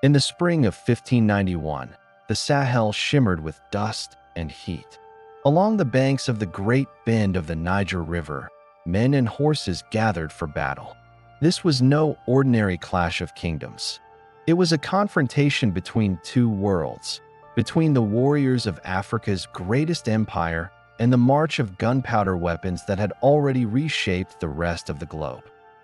In the spring of 1591, the Sahel shimmered with dust and heat. Along the banks of the great bend of the Niger River, men and horses gathered for battle. This was no ordinary clash of kingdoms. It was a confrontation between two worlds, between the warriors of Africa's greatest empire and the march of gunpowder weapons that had already reshaped the rest of the globe.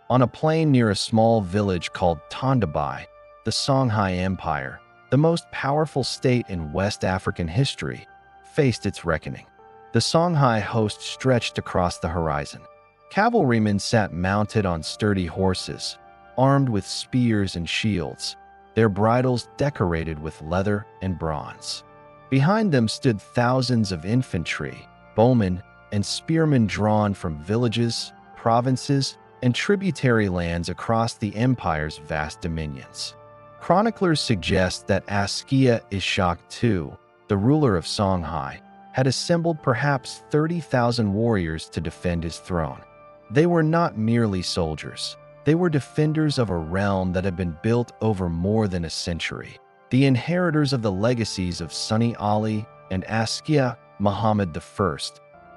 On a plain near a small village called Tondibi, the Songhai Empire, the most powerful state in West African history, faced its reckoning. The Songhai host stretched across the horizon. Cavalrymen sat mounted on sturdy horses, armed with spears and shields, their bridles decorated with leather and bronze. Behind them stood thousands of infantry, bowmen, and spearmen drawn from villages, provinces, and tributary lands across the empire's vast dominions. Chroniclers suggest that Askia Muhammad II, the ruler of Songhai, had assembled perhaps 30,000 warriors to defend his throne. They were not merely soldiers. They were defenders of a realm that had been built over more than a century, the inheritors of the legacies of Sonni Ali and Askia Muhammad I,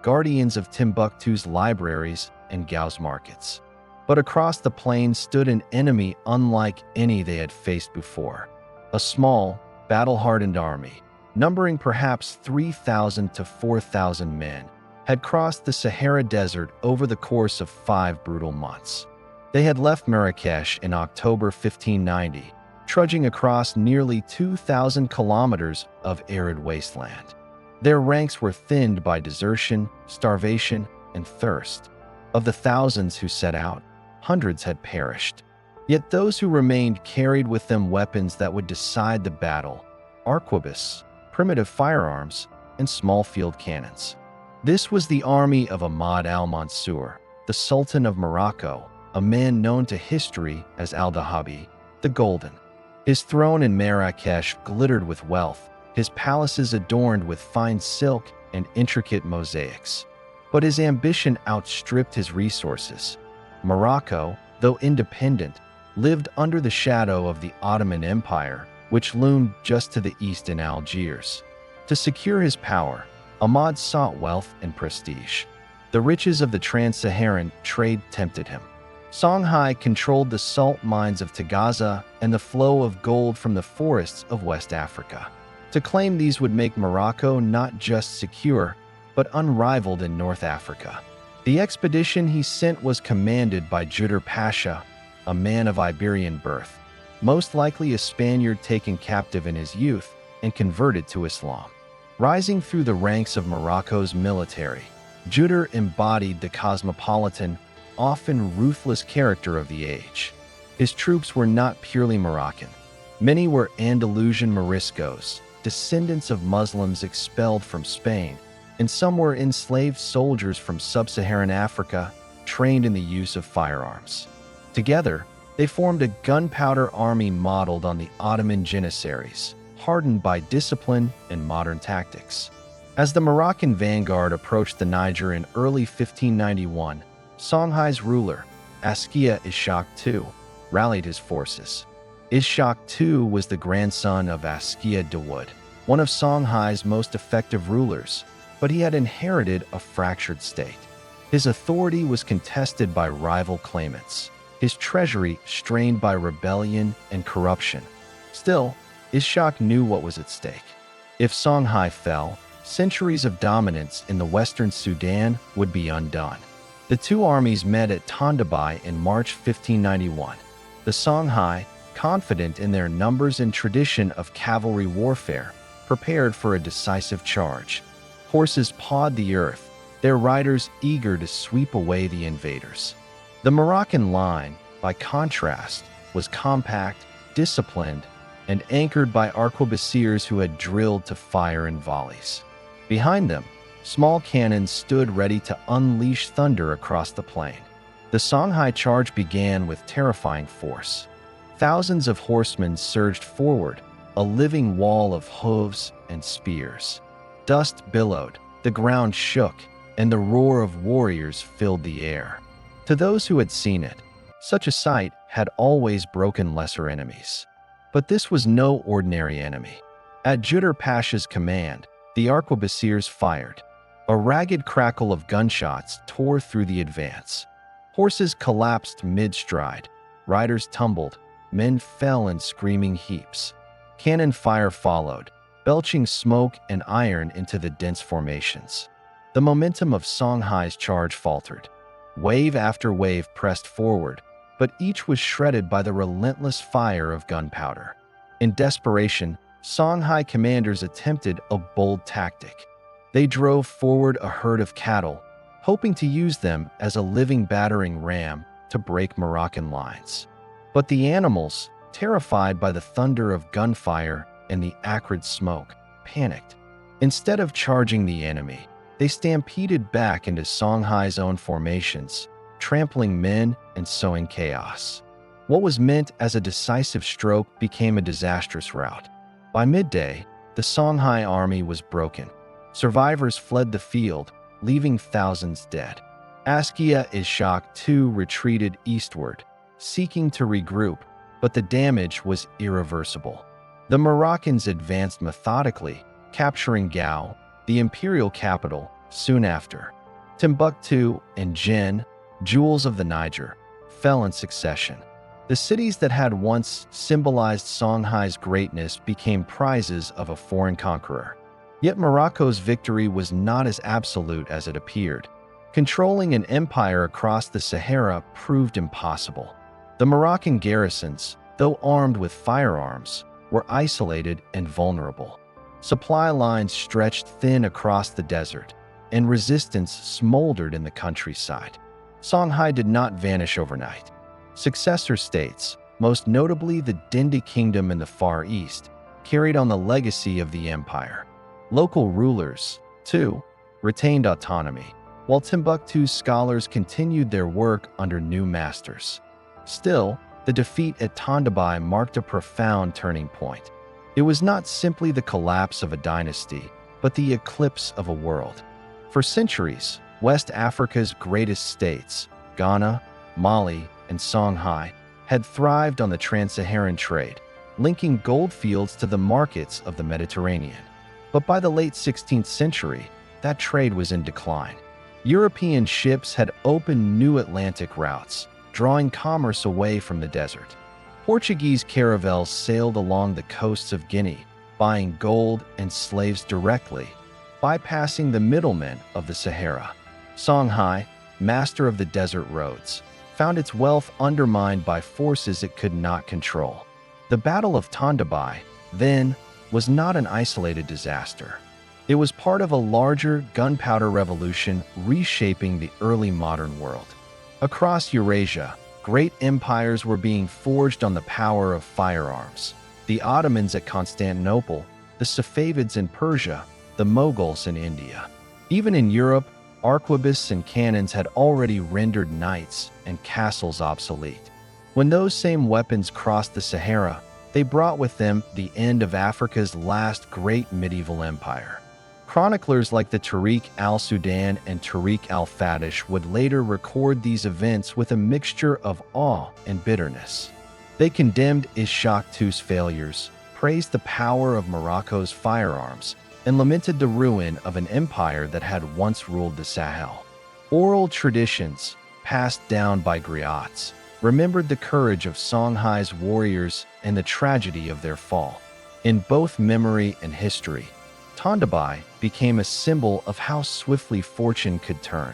guardians of Timbuktu's libraries and Gao's markets. But across the plain stood an enemy unlike any they had faced before, a small, battle-hardened army, numbering perhaps 3,000 to 4,000 men, had crossed the Sahara Desert over the course of 5 brutal months. They had left Marrakesh in October 1590, trudging across nearly 2,000 kilometers of arid wasteland. Their ranks were thinned by desertion, starvation, and thirst. Of the thousands who set out, hundreds had perished. Yet those who remained carried with them weapons that would decide the battle: arquebus, primitive firearms, and small field cannons. This was the army of Ahmad al-Mansur, the Sultan of Morocco, a man known to history as al-Dahabi, the Golden. His throne in Marrakesh glittered with wealth, his palaces adorned with fine silk and intricate mosaics. But his ambition outstripped his resources. Morocco, though independent, lived under the shadow of the Ottoman Empire, which loomed just to the east in Algiers. To secure his power, Ahmad sought wealth and prestige. The riches of the trans-Saharan trade tempted him. Songhai controlled the salt mines of Tagaza and the flow of gold from the forests of West Africa. To claim these would make Morocco not just secure, but unrivaled in North Africa. The expedition he sent was commanded by Juder Pasha, a man of Iberian birth, most likely a Spaniard taken captive in his youth and converted to Islam. Rising through the ranks of Morocco's military, Juder embodied the cosmopolitan, often ruthless character of the age. His troops were not purely Moroccan. Many were Andalusian Moriscos, descendants of Muslims expelled from Spain, and some were enslaved soldiers from sub-Saharan Africa, trained in the use of firearms. Together, they formed a gunpowder army modeled on the Ottoman janissaries, hardened by discipline and modern tactics. As the Moroccan vanguard approached the Niger in early 1591, Songhai's ruler, Askia Muhammad II, rallied his forces. Muhammad II was the grandson of Askia Dawood, one of Songhai's most effective rulers, but he had inherited a fractured state. His authority was contested by rival claimants, his treasury strained by rebellion and corruption. Still, Ishaq knew what was at stake. If Songhai fell, centuries of dominance in the western Sudan would be undone. The two armies met at Tondibi in March 1591. The Songhai, confident in their numbers and tradition of cavalry warfare, prepared for a decisive charge. Horses pawed the earth, their riders eager to sweep away the invaders. The Moroccan line, by contrast, was compact, disciplined, and anchored by arquebusiers who had drilled to fire in volleys. Behind them, small cannons stood ready to unleash thunder across the plain. The Songhai charge began with terrifying force. Thousands of horsemen surged forward, a living wall of hooves and spears. Dust billowed, the ground shook, and the roar of warriors filled the air. To those who had seen it, such a sight had always broken lesser enemies. But this was no ordinary enemy. At Judar Pasha's command, the arquebusiers fired. A ragged crackle of gunshots tore through the advance. Horses collapsed mid-stride. Riders tumbled. Men fell in screaming heaps. Cannon fire followed, belching smoke and iron into the dense formations. The momentum of Songhai's charge faltered. Wave after wave pressed forward, but each was shredded by the relentless fire of gunpowder. In desperation, Songhai commanders attempted a bold tactic. They drove forward a herd of cattle, hoping to use them as a living battering ram to break Moroccan lines. But the animals, terrified by the thunder of gunfire and the acrid smoke, panicked. Instead of charging the enemy, they stampeded back into Songhai's own formations, trampling men and sowing chaos. What was meant as a decisive stroke became a disastrous rout. By midday, the Songhai army was broken. Survivors fled the field, leaving thousands dead. Askia Muhammad too retreated eastward, seeking to regroup, but the damage was irreversible. The Moroccans advanced methodically, capturing Gao, the imperial capital, soon after. Timbuktu and Jen, jewels of the Niger, fell in succession. The cities that had once symbolized Songhai's greatness became prizes of a foreign conqueror. Yet Morocco's victory was not as absolute as it appeared. Controlling an empire across the Sahara proved impossible. The Moroccan garrisons, though armed with firearms, were isolated and vulnerable. Supply lines stretched thin across the desert, and resistance smoldered in the countryside. Songhai did not vanish overnight. Successor states, most notably the Dindi Kingdom in the Far East, carried on the legacy of the empire. Local rulers, too, retained autonomy, while Timbuktu's scholars continued their work under new masters. Still, the defeat at Tondibi marked a profound turning point. It was not simply the collapse of a dynasty, but the eclipse of a world. For centuries, West Africa's greatest states, Ghana, Mali, and Songhai, had thrived on the trans-Saharan trade, linking gold fields to the markets of the Mediterranean. But by the late 16th century, that trade was in decline. European ships had opened new Atlantic routes, drawing commerce away from the desert. Portuguese caravels sailed along the coasts of Guinea, buying gold and slaves directly, bypassing the middlemen of the Sahara. Songhai, master of the desert roads, found its wealth undermined by forces it could not control. The Battle of Tondibi, then, was not an isolated disaster. It was part of a larger gunpowder revolution reshaping the early modern world. Across Eurasia, great empires were being forged on the power of firearms. The Ottomans at Constantinople, the Safavids in Persia, the Mughals in India. Even in Europe, arquebuses and cannons had already rendered knights and castles obsolete. When those same weapons crossed the Sahara, they brought with them the end of Africa's last great medieval empire. Chroniclers like the Tariq al-Sudan and Tariq al-Fatish would later record these events with a mixture of awe and bitterness. They condemned Ishaq-II's failures, praised the power of Morocco's firearms, and lamented the ruin of an empire that had once ruled the Sahel. Oral traditions, passed down by griots, remembered the courage of Songhai's warriors and the tragedy of their fall. In both memory and history, Tondibi became a symbol of how swiftly fortune could turn.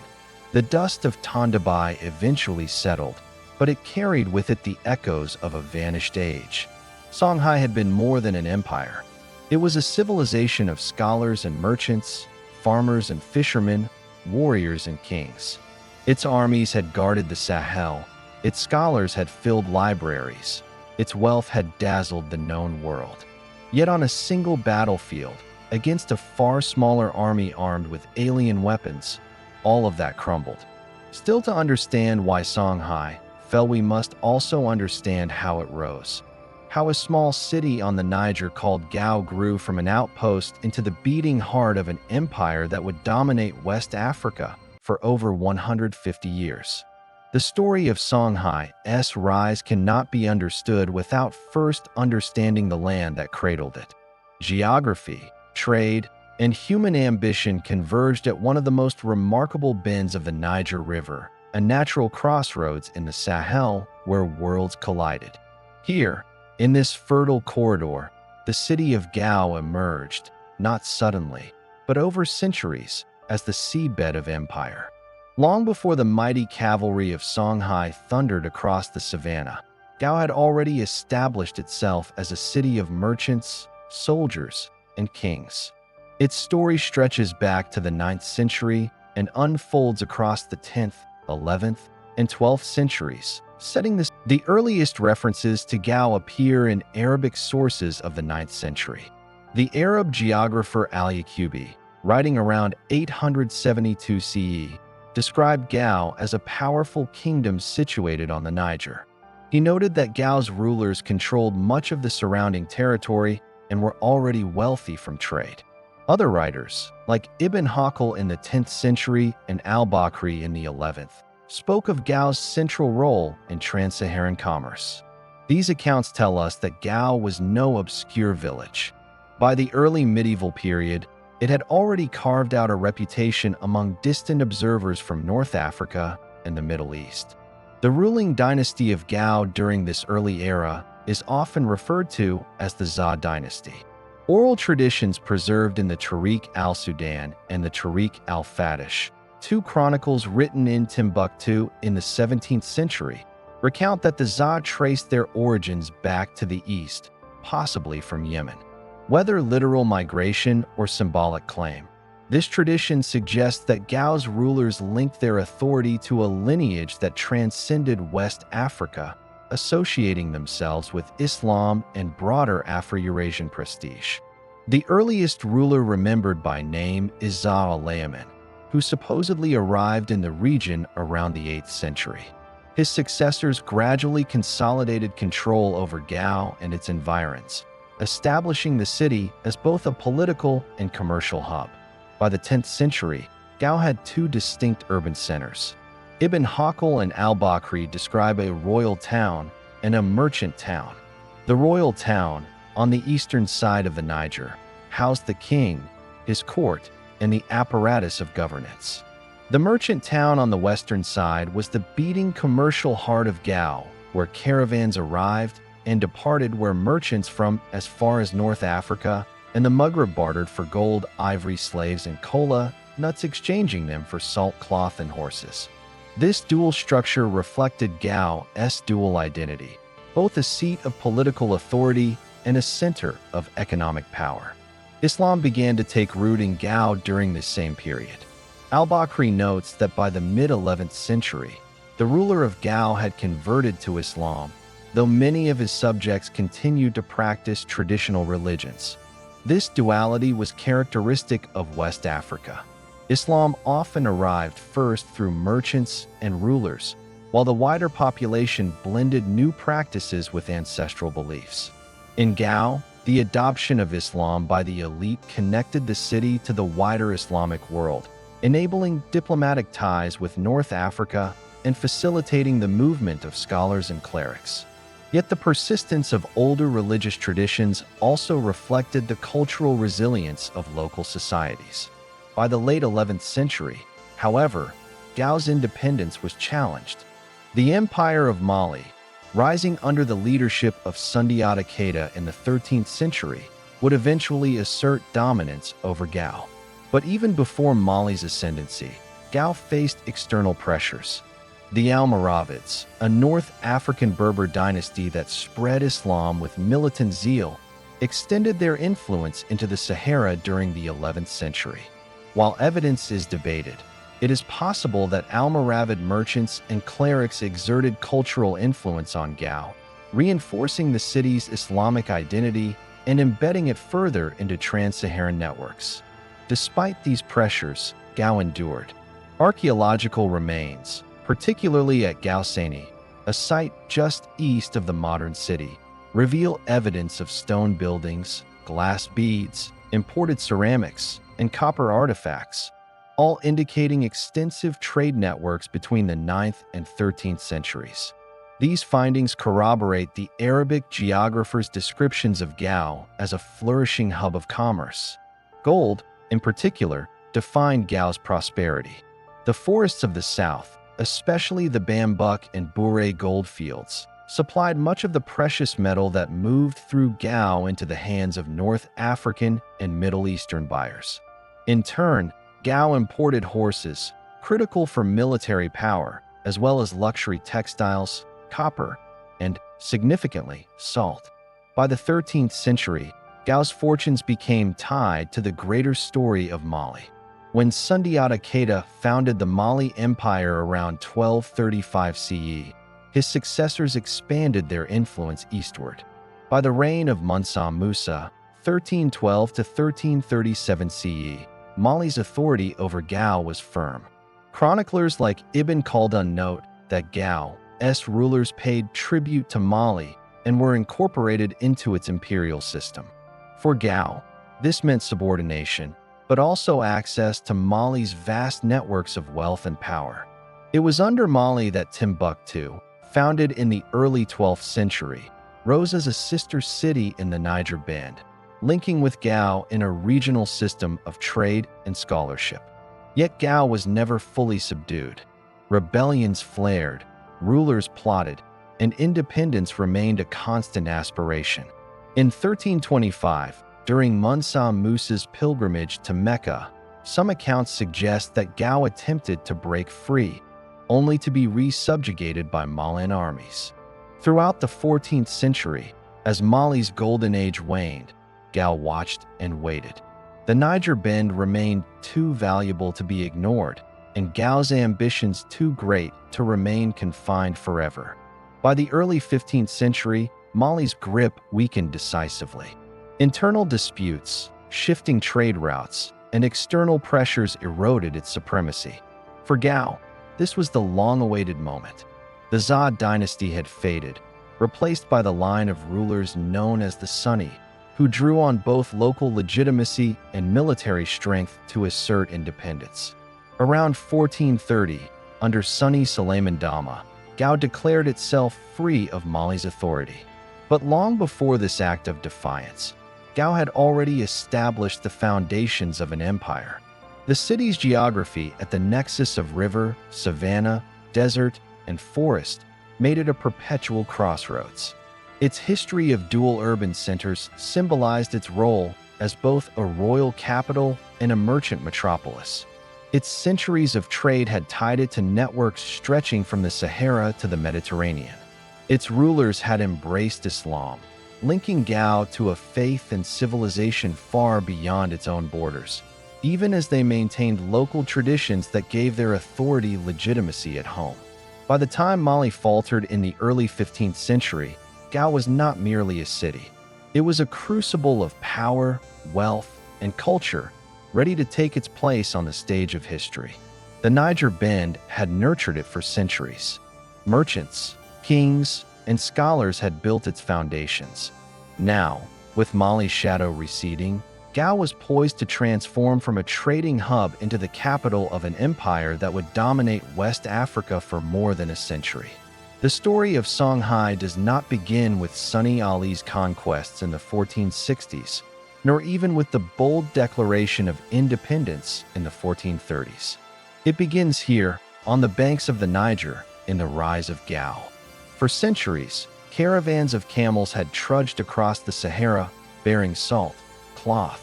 The dust of Tondibi eventually settled, but it carried with it the echoes of a vanished age. Songhai had been more than an empire. It was a civilization of scholars and merchants, farmers and fishermen, warriors and kings. Its armies had guarded the Sahel, its scholars had filled libraries, its wealth had dazzled the known world. Yet on a single battlefield, against a far smaller army armed with alien weapons, all of that crumbled. Still, to understand why Songhai fell, we must also understand how it rose. How a small city on the Niger called Gao grew from an outpost into the beating heart of an empire that would dominate West Africa for over 150 years. The story of Songhai's rise cannot be understood without first understanding the land that cradled it. Geography, trade, and human ambition converged at one of the most remarkable bends of the Niger River, a natural crossroads in the Sahel where worlds collided. Here, in this fertile corridor, the city of Gao emerged, not suddenly, but over centuries, as the seedbed of empire. Long before the mighty cavalry of Songhai thundered across the savannah, Gao had already established itself as a city of merchants, soldiers, and kings. Its story stretches back to the 9th century and unfolds across the 10th, 11th, and 12th centuries, setting this. The earliest references to Gao appear in Arabic sources of the 9th century. The Arab geographer Al-Yaqubi, writing around 872 CE, described Gao as a powerful kingdom situated on the Niger. He noted that Gao's rulers controlled much of the surrounding territory and were already wealthy from trade. Other writers, like Ibn Haqil in the 10th century and al-Bakri in the 11th, spoke of Gao's central role in trans-Saharan commerce. These accounts tell us that Gao was no obscure village. By the early medieval period, it had already carved out a reputation among distant observers from North Africa and the Middle East. The ruling dynasty of Gao during this early era is often referred to as the Za dynasty. Oral traditions preserved in the Tariq al-Sudan and the Tariq al-Fatish, two chronicles written in Timbuktu in the 17th century, recount that the Za traced their origins back to the east, possibly from Yemen. Whether literal migration or symbolic claim, this tradition suggests that Gao's rulers linked their authority to a lineage that transcended West Africa, associating themselves with Islam and broader Afro-Eurasian prestige. The earliest ruler remembered by name is Za al-Layman, who supposedly arrived in the region around the 8th century. His successors gradually consolidated control over Gao and its environs, establishing the city as both a political and commercial hub. By the 10th century, Gao had two distinct urban centers. Ibn Haqil and al-Bakri describe a royal town and a merchant town. The royal town, on the eastern side of the Niger, housed the king, his court, and the apparatus of governance. The merchant town on the western side was the beating commercial heart of Gao, where caravans arrived and departed, where merchants from as far as North Africa and the Maghreb bartered for gold, ivory, slaves, and kola, nuts, exchanging them for salt, cloth, and horses. This dual structure reflected Gao's dual identity, both a seat of political authority and a center of economic power. Islam began to take root in Gao during this same period. Al-Bakri notes that by the mid-11th century, the ruler of Gao had converted to Islam, though many of his subjects continued to practice traditional religions. This duality was characteristic of West Africa. Islam often arrived first through merchants and rulers, while the wider population blended new practices with ancestral beliefs. In Gao, the adoption of Islam by the elite connected the city to the wider Islamic world, enabling diplomatic ties with North Africa and facilitating the movement of scholars and clerics. Yet the persistence of older religious traditions also reflected the cultural resilience of local societies. By the late 11th century, however, Gao's independence was challenged. The Empire of Mali, rising under the leadership of Sundiata Keita in the 13th century, would eventually assert dominance over Gao. But even before Mali's ascendancy, Gao faced external pressures. The Almoravids, a North African Berber dynasty that spread Islam with militant zeal, extended their influence into the Sahara during the 11th century. While evidence is debated, it is possible that Almoravid merchants and clerics exerted cultural influence on Gao, reinforcing the city's Islamic identity and embedding it further into trans-Saharan networks. Despite these pressures, Gao endured. Archaeological remains, particularly at Gao Sonni, a site just east of the modern city, reveal evidence of stone buildings, glass beads, imported ceramics, and copper artifacts. all indicating extensive trade networks between the 9th and 13th centuries. These findings corroborate the Arabic geographers' descriptions of Gao as a flourishing hub of commerce. Gold, in particular, defined Gao's prosperity. The forests of the south, especially the Bambuk and Bure gold fields, supplied much of the precious metal that moved through Gao into the hands of North African and Middle Eastern buyers. In turn, Gao imported horses, critical for military power, as well as luxury textiles, copper, and, significantly, salt. By the 13th century, Gao's fortunes became tied to the greater story of Mali. When Sundiata Keita founded the Mali Empire around 1235 CE, his successors expanded their influence eastward. By the reign of Musa Musa, 1312 to 1337 CE, Mali's authority over Gao was firm. Chroniclers like Ibn Khaldun note that Gao's rulers paid tribute to Mali and were incorporated into its imperial system. For Gao, this meant subordination, but also access to Mali's vast networks of wealth and power. It was under Mali that Timbuktu, founded in the early 12th century, rose as a sister city in the Niger Band, linking with Gao in a regional system of trade and scholarship. Yet Gao was never fully subdued. Rebellions flared, rulers plotted, and independence remained a constant aspiration. In 1325, during Musa Musa's pilgrimage to Mecca, some accounts suggest that Gao attempted to break free, only to be re-subjugated by Malian armies. Throughout the 14th century, as Mali's golden age waned, Gao watched and waited. The Niger Bend remained too valuable to be ignored, and Gao's ambitions too great to remain confined forever. By the early 15th century, Mali's grip weakened decisively. Internal disputes, shifting trade routes, and external pressures eroded its supremacy. For Gao, this was the long-awaited moment. The Zha dynasty had faded, replaced by the line of rulers known as the Sonni, who drew on both local legitimacy and military strength to assert independence. Around 1430, under Sonni Suleiman Dama, Gao declared itself free of Mali's authority. But long before this act of defiance, Gao had already established the foundations of an empire. The city's geography at the nexus of river, savanna, desert, and forest made it a perpetual crossroads. Its history of dual urban centers symbolized its role as both a royal capital and a merchant metropolis. Its centuries of trade had tied it to networks stretching from the Sahara to the Mediterranean. Its rulers had embraced Islam, linking Gao to a faith and civilization far beyond its own borders, even as they maintained local traditions that gave their authority legitimacy at home. By the time Mali faltered in the early 15th century, Gao was not merely a city. It was a crucible of power, wealth, and culture, ready to take its place on the stage of history. The Niger Bend had nurtured it for centuries. Merchants, kings, and scholars had built its foundations. Now, with Mali's shadow receding, Gao was poised to transform from a trading hub into the capital of an empire that would dominate West Africa for more than a century. The story of Songhai does not begin with Sonni Ali's conquests in the 1460s, nor even with the bold declaration of independence in the 1430s. It begins here, on the banks of the Niger, in the rise of Gao. For centuries, caravans of camels had trudged across the Sahara, bearing salt, cloth,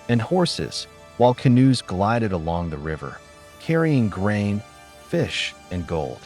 and horses, while canoes glided along the river, carrying grain, fish, and gold.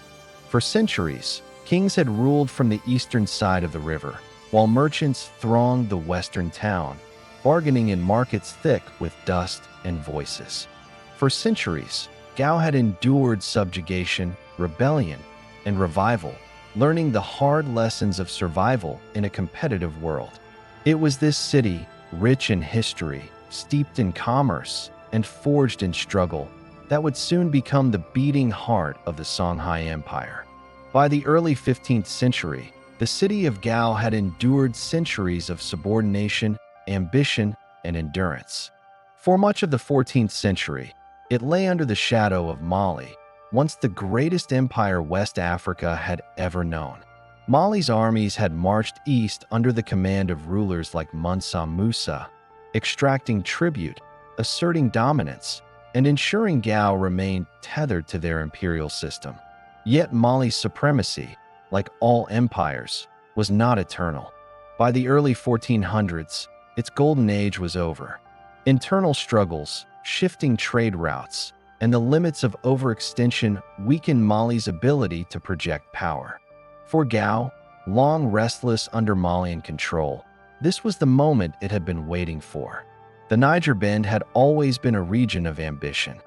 For centuries, kings had ruled from the eastern side of the river, while merchants thronged the western town, bargaining in markets thick with dust and voices. For centuries, Gao had endured subjugation, rebellion, and revival, learning the hard lessons of survival in a competitive world. It was this city, rich in history, steeped in commerce, and forged in struggle, that would soon become the beating heart of the Songhai Empire. By the early 15th century, the city of Gao had endured centuries of subordination, ambition, and endurance. For much of the 14th century, It lay under the shadow of Mali, once the greatest empire West Africa had ever known. Mali's armies had marched east under the command of rulers like Mansa Musa, extracting tribute, asserting dominance, and ensuring Gao remained tethered to their imperial system. Yet Mali's supremacy, like all empires, was not eternal. By the early 1400s, its golden age was over. Internal struggles, shifting trade routes, and the limits of overextension weakened Mali's ability to project power. For Gao, long restless under Malian control, this was the moment it had been waiting for. The Niger Bend had always been a region of ambition.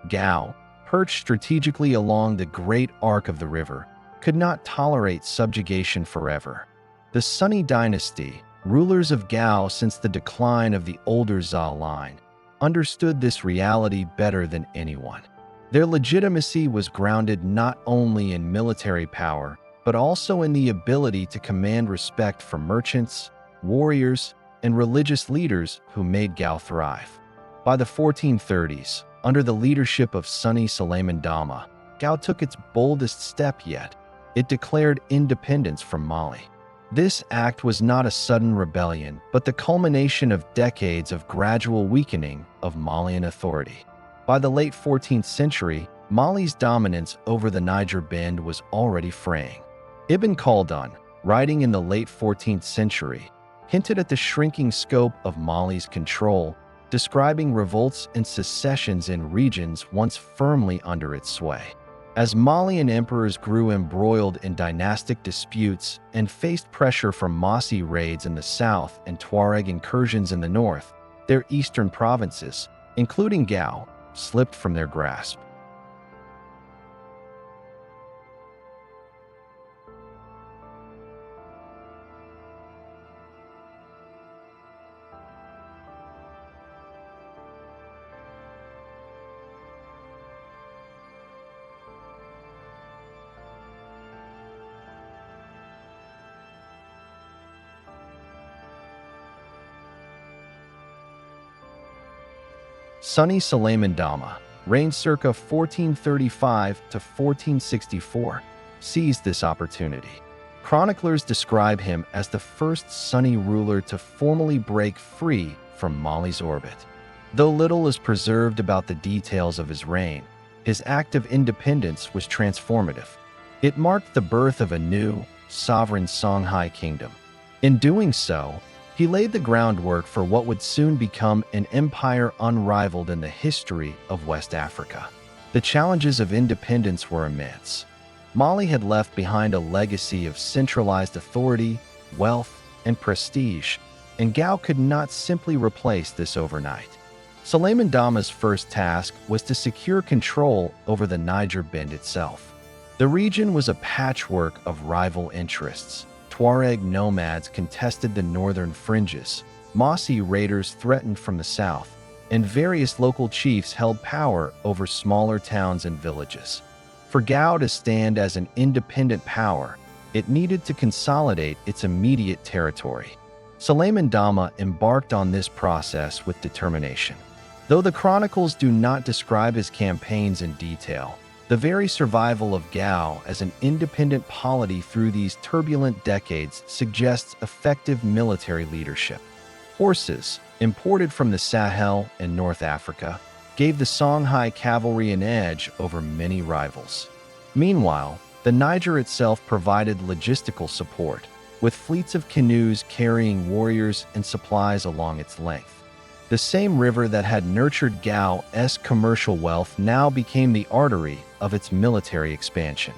Gao, perched strategically along the great arc of the river, could not tolerate subjugation forever. The Sonni dynasty, rulers of Gao since the decline of the older Zhao line, understood this reality better than anyone. Their legitimacy was grounded not only in military power, but also in the ability to command respect from merchants, warriors, and religious leaders who made Gao thrive. By the 1430s, under the leadership of Sonni Suleiman Dama, Gao took its boldest step yet. It declared independence from Mali. This act was not a sudden rebellion, but the culmination of decades of gradual weakening of Malian authority. By the late 14th century, Mali's dominance over the Niger Bend was already fraying. Ibn Khaldun, writing in the late 14th century, hinted at the shrinking scope of Mali's control, describing revolts and secessions in regions once firmly under its sway. As Malian emperors grew embroiled in dynastic disputes and faced pressure from Mossi raids in the south and Tuareg incursions in the north, their eastern provinces, including Gao, slipped from their grasp. Sonni Suleiman Dama, reigned circa 1435 to 1464, seized this opportunity. Chroniclers describe him as the first Sonni ruler to formally break free from Mali's orbit. Though little is preserved about the details of his reign, his act of independence was transformative. It marked the birth of a new, sovereign Songhai kingdom. In doing so, he laid the groundwork for what would soon become an empire unrivaled in the history of West Africa. The challenges of independence were immense. Mali had left behind a legacy of centralized authority, wealth, and prestige, and Gao could not simply replace this overnight. Suleiman Dama's first task was to secure control over the Niger Bend itself. The region was a patchwork of rival interests. Tuareg nomads contested the northern fringes, Mossi raiders threatened from the south, and various local chiefs held power over smaller towns and villages. For Gao to stand as an independent power, it needed to consolidate its immediate territory. Suleiman Dama embarked on this process with determination. Though the chronicles do not describe his campaigns in detail, the very survival of Gao as an independent polity through these turbulent decades suggests effective military leadership. Horses, imported from the Sahel and North Africa, gave the Songhai cavalry an edge over many rivals. Meanwhile, the Niger itself provided logistical support, with fleets of canoes carrying warriors and supplies along its length. The same river that had nurtured Gao's commercial wealth now became the artery of its military expansion.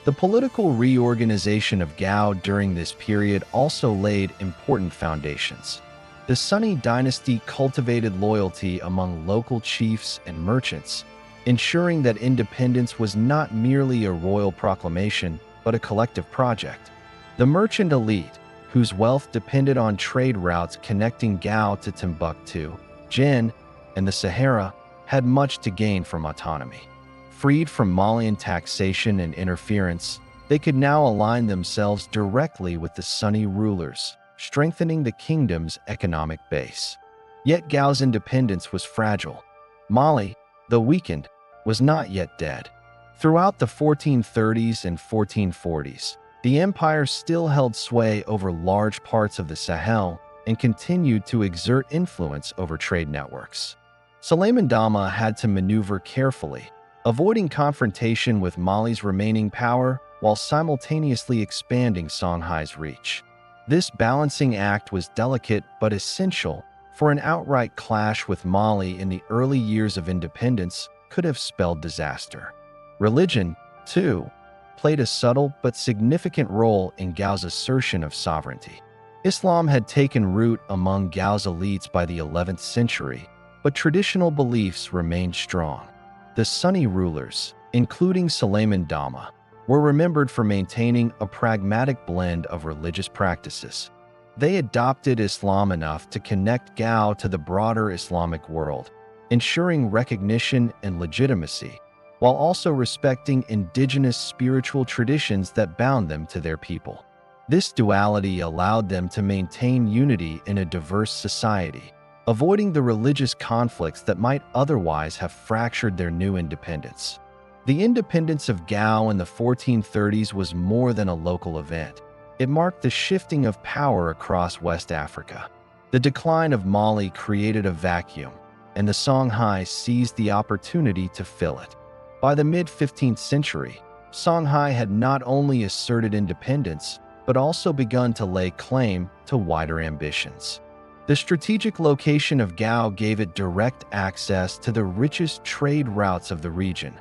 The political reorganization of Gao during this period also laid important foundations. The Sonni dynasty cultivated loyalty among local chiefs and merchants, ensuring that independence was not merely a royal proclamation, but a collective project. The merchant elite, whose wealth depended on trade routes connecting Gao to Timbuktu, Jin, and the Sahara, had much to gain from autonomy. Freed from Malian taxation and interference, they could now align themselves directly with the Sonni rulers, strengthening the kingdom's economic base. Yet Gao's independence was fragile. Mali, though weakened, was not yet dead. Throughout the 1430s and 1440s, the empire still held sway over large parts of the Sahel and continued to exert influence over trade networks. Suleiman Dama had to maneuver carefully, avoiding confrontation with Mali's remaining power while simultaneously expanding Songhai's reach. This balancing act was delicate but essential, for an outright clash with Mali in the early years of independence could have spelled disaster. Religion, too, played a subtle but significant role in Gao's assertion of sovereignty. Islam had taken root among Gao's elites by the 11th century, but traditional beliefs remained strong. The Sonni rulers, including Suleiman Dama, were remembered for maintaining a pragmatic blend of religious practices. They adopted Islam enough to connect Gao to the broader Islamic world, ensuring recognition and legitimacy, while also respecting indigenous spiritual traditions that bound them to their people. This duality allowed them to maintain unity in a diverse society, avoiding the religious conflicts that might otherwise have fractured their new independence. The independence of Gao in the 1430s was more than a local event. It marked the shifting of power across West Africa. The decline of Mali created a vacuum, and the Songhai seized the opportunity to fill it. By the mid-15th century, Songhai had not only asserted independence, but also begun to lay claim to wider ambitions. The strategic location of Gao gave it direct access to the richest trade routes of the region: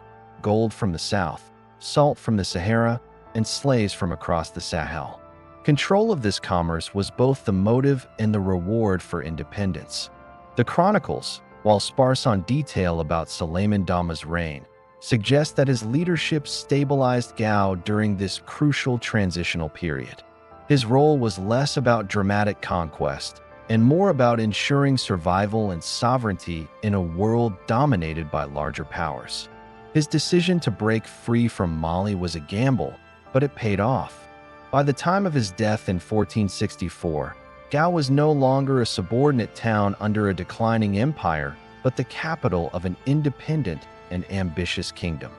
gold from the south, salt from the Sahara, and slaves from across the Sahel. Control of this commerce was both the motive and the reward for independence. The chronicles, while sparse on detail about Suleiman Dama's reign, suggest that his leadership stabilized Gao during this crucial transitional period. His role was less about dramatic conquest and more about ensuring survival and sovereignty in a world dominated by larger powers. His decision to break free from Mali was a gamble, but it paid off. By the time of his death in 1464, Gao was no longer a subordinate town under a declining empire, but the capital of an independent and ambitious kingdom.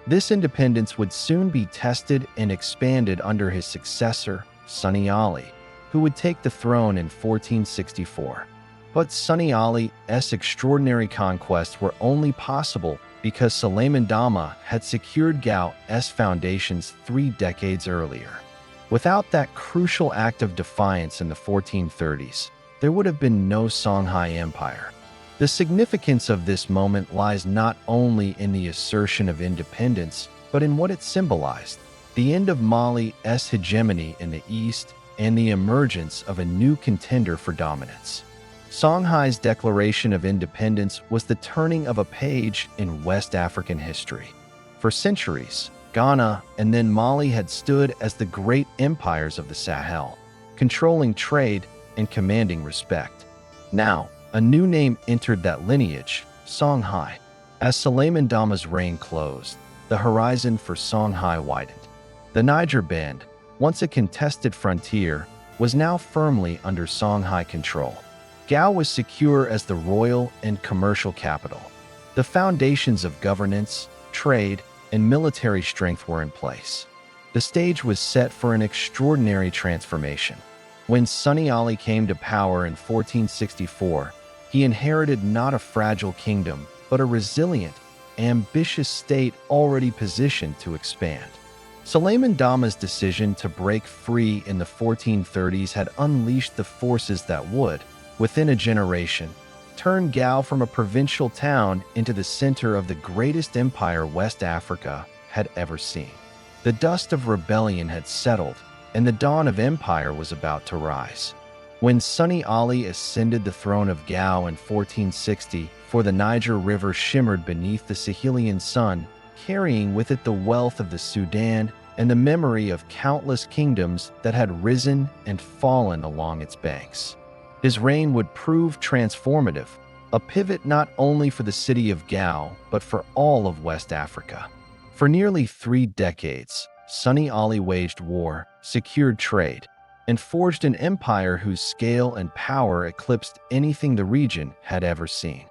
This independence would soon be tested and expanded under his successor, Sonni Ali, who would take the throne in 1464. But Sonni Ali's extraordinary conquests were only possible because Suleiman Dama had secured Gao's foundations 3 decades earlier. Without that crucial act of defiance in the 1430s, there would have been no Songhai Empire. The significance of this moment lies not only in the assertion of independence, but in what it symbolized: the end of Mali's hegemony in the east and the emergence of a new contender for dominance. Songhai's declaration of independence was the turning of a page in West African history. For centuries, Ghana and then Mali had stood as the great empires of the Sahel, controlling trade and commanding respect. Now, a new name entered that lineage: Songhai. As Suleiman Dama's reign closed, the horizon for Songhai widened. The Niger Bend, once a contested frontier, was now firmly under Songhai control. Gao was secure as the royal and commercial capital. The foundations of governance, trade, and military strength were in place. The stage was set for an extraordinary transformation. When Sonni Ali came to power in 1464, he inherited not a fragile kingdom, but a resilient, ambitious state already positioned to expand. Suleiman Dama's decision to break free in the 1430s had unleashed the forces that would, within a generation, turn Gao from a provincial town into the center of the greatest empire West Africa had ever seen. The dust of rebellion had settled, and the dawn of empire was about to rise. When Sonni Ali ascended the throne of Gao in 1460, the Niger River shimmered beneath the Sahelian sun, carrying with it the wealth of the Sudan and the memory of countless kingdoms that had risen and fallen along its banks. His reign would prove transformative, a pivot not only for the city of Gao, but for all of West Africa. For nearly 3 decades, Sonni Ali waged war, secured trade, and forged an empire whose scale and power eclipsed anything the region had ever seen.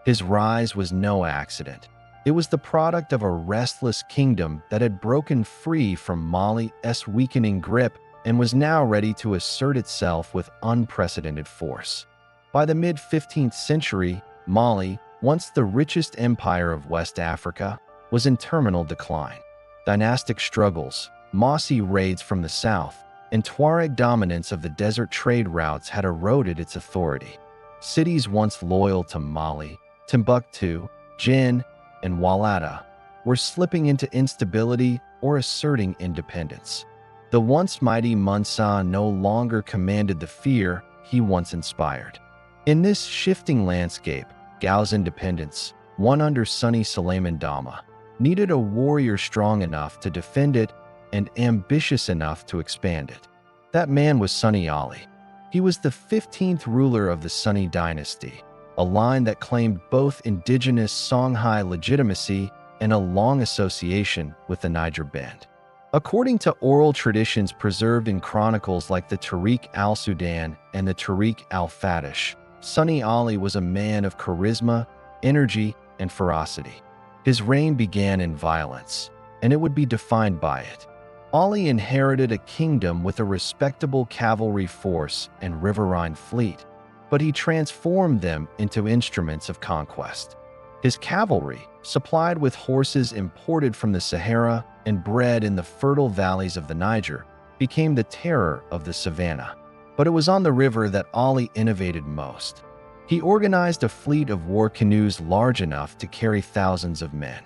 His rise was no accident. It was the product of a restless kingdom that had broken free from Mali's weakening grip and was now ready to assert itself with unprecedented force. By the mid-15th century, Mali, once the richest empire of West Africa, was in terminal decline. Dynastic struggles, Mossi raids from the south, and Tuareg dominance of the desert trade routes had eroded its authority. Cities once loyal to Mali, Timbuktu, Jin, and Walata, were slipping into instability or asserting independence. The once mighty Mansa no longer commanded the fear he once inspired. In this shifting landscape, Gao's independence, won under Sonni Suleiman Dama, needed a warrior strong enough to defend it and ambitious enough to expand it. That man was Sonni Ali. He was the 15th ruler of the Sonni dynasty, a line that claimed both indigenous Songhai legitimacy and a long association with the Niger Bend. According to oral traditions preserved in chronicles like the Tariq al-Sudan and the Tariq al-Fatish, Sonni Ali was a man of charisma, energy, and ferocity. His reign began in violence, and it would be defined by it. Ali inherited a kingdom with a respectable cavalry force and riverine fleet, but he transformed them into instruments of conquest. His cavalry, supplied with horses imported from the Sahara and bred in the fertile valleys of the Niger, became the terror of the savannah. But it was on the river that Ali innovated most. He organized a fleet of war canoes large enough to carry thousands of men.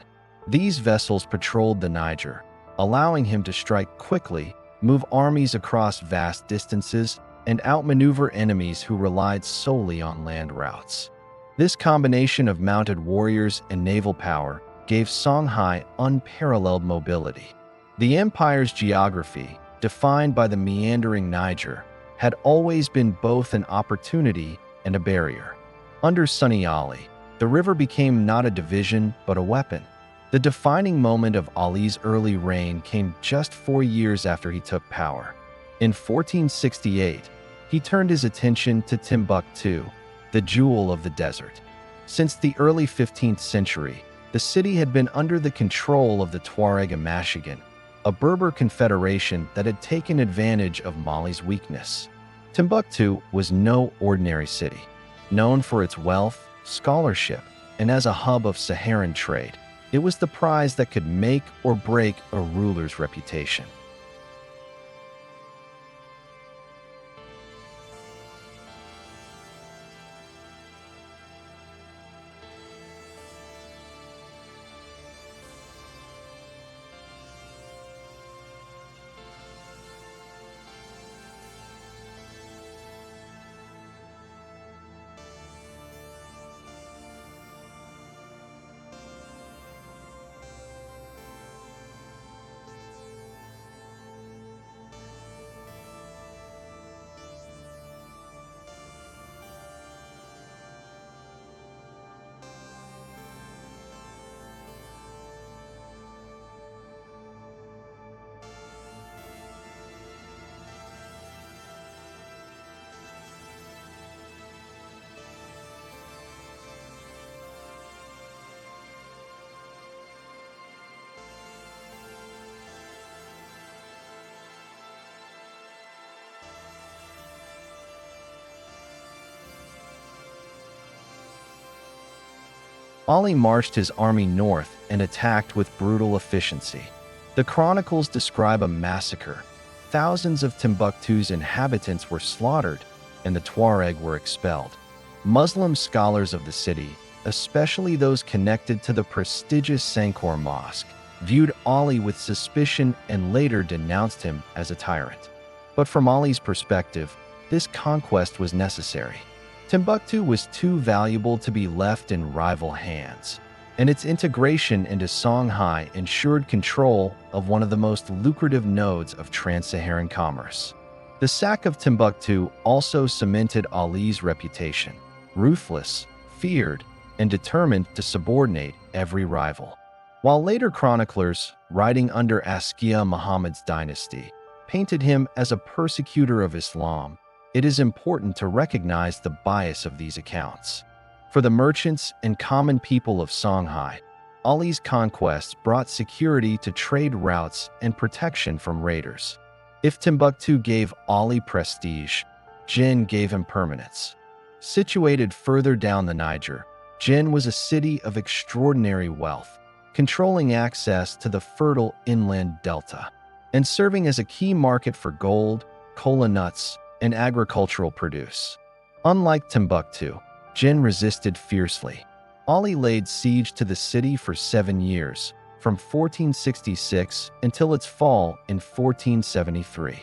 These vessels patrolled the Niger, allowing him to strike quickly, move armies across vast distances, and outmaneuver enemies who relied solely on land routes. This combination of mounted warriors and naval power gave Songhai unparalleled mobility. The empire's geography, defined by the meandering Niger, had always been both an opportunity and a barrier. Under Sonni Ali, the river became not a division but a weapon. The defining moment of Ali's early reign came just 4 years after he took power. In 1468, he turned his attention to Timbuktu, the jewel of the desert. Since the early 15th century, the city had been under the control of the Tuareg Mashigan, a Berber confederation that had taken advantage of Mali's weakness. Timbuktu was no ordinary city. Known for its wealth, scholarship, and as a hub of Saharan trade, it was the prize that could make or break a ruler's reputation. Ali marched his army north and attacked with brutal efficiency. The chronicles describe a massacre. Thousands of Timbuktu's inhabitants were slaughtered, and the Tuareg were expelled. Muslim scholars of the city, especially those connected to the prestigious Sankor Mosque, viewed Ali with suspicion and later denounced him as a tyrant. But from Ali's perspective, this conquest was necessary. Timbuktu was too valuable to be left in rival hands, and its integration into Songhai ensured control of one of the most lucrative nodes of trans-Saharan commerce. The sack of Timbuktu also cemented Ali's reputation, ruthless, feared, and determined to subordinate every rival. While later chroniclers, writing under Askia Muhammad's dynasty, painted him as a persecutor of Islam, it is important to recognize the bias of these accounts. For the merchants and common people of Songhai, Ali's conquests brought security to trade routes and protection from raiders. If Timbuktu gave Ali prestige, Jin gave him permanence. Situated further down the Niger, Jin was a city of extraordinary wealth, controlling access to the fertile inland delta, and serving as a key market for gold, kola nuts, and agricultural produce. Unlike Timbuktu, Jin resisted fiercely. Ali laid siege to the city for 7 years, from 1466 until its fall in 1473.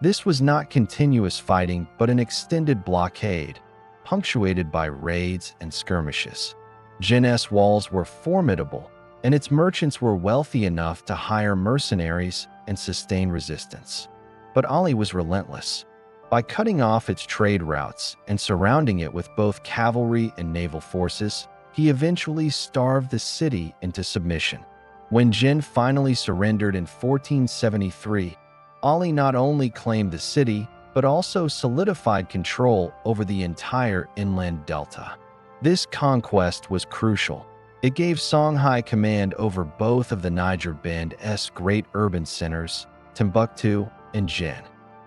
This was not continuous fighting but an extended blockade, punctuated by raids and skirmishes. Jin's walls were formidable, and its merchants were wealthy enough to hire mercenaries and sustain resistance. But Ali was relentless. By cutting off its trade routes and surrounding it with both cavalry and naval forces, he eventually starved the city into submission. When Jin finally surrendered in 1473, Ali not only claimed the city, but also solidified control over the entire inland delta. This conquest was crucial. It gave Songhai command over both of the Niger Bend's great urban centers, Timbuktu and Jin.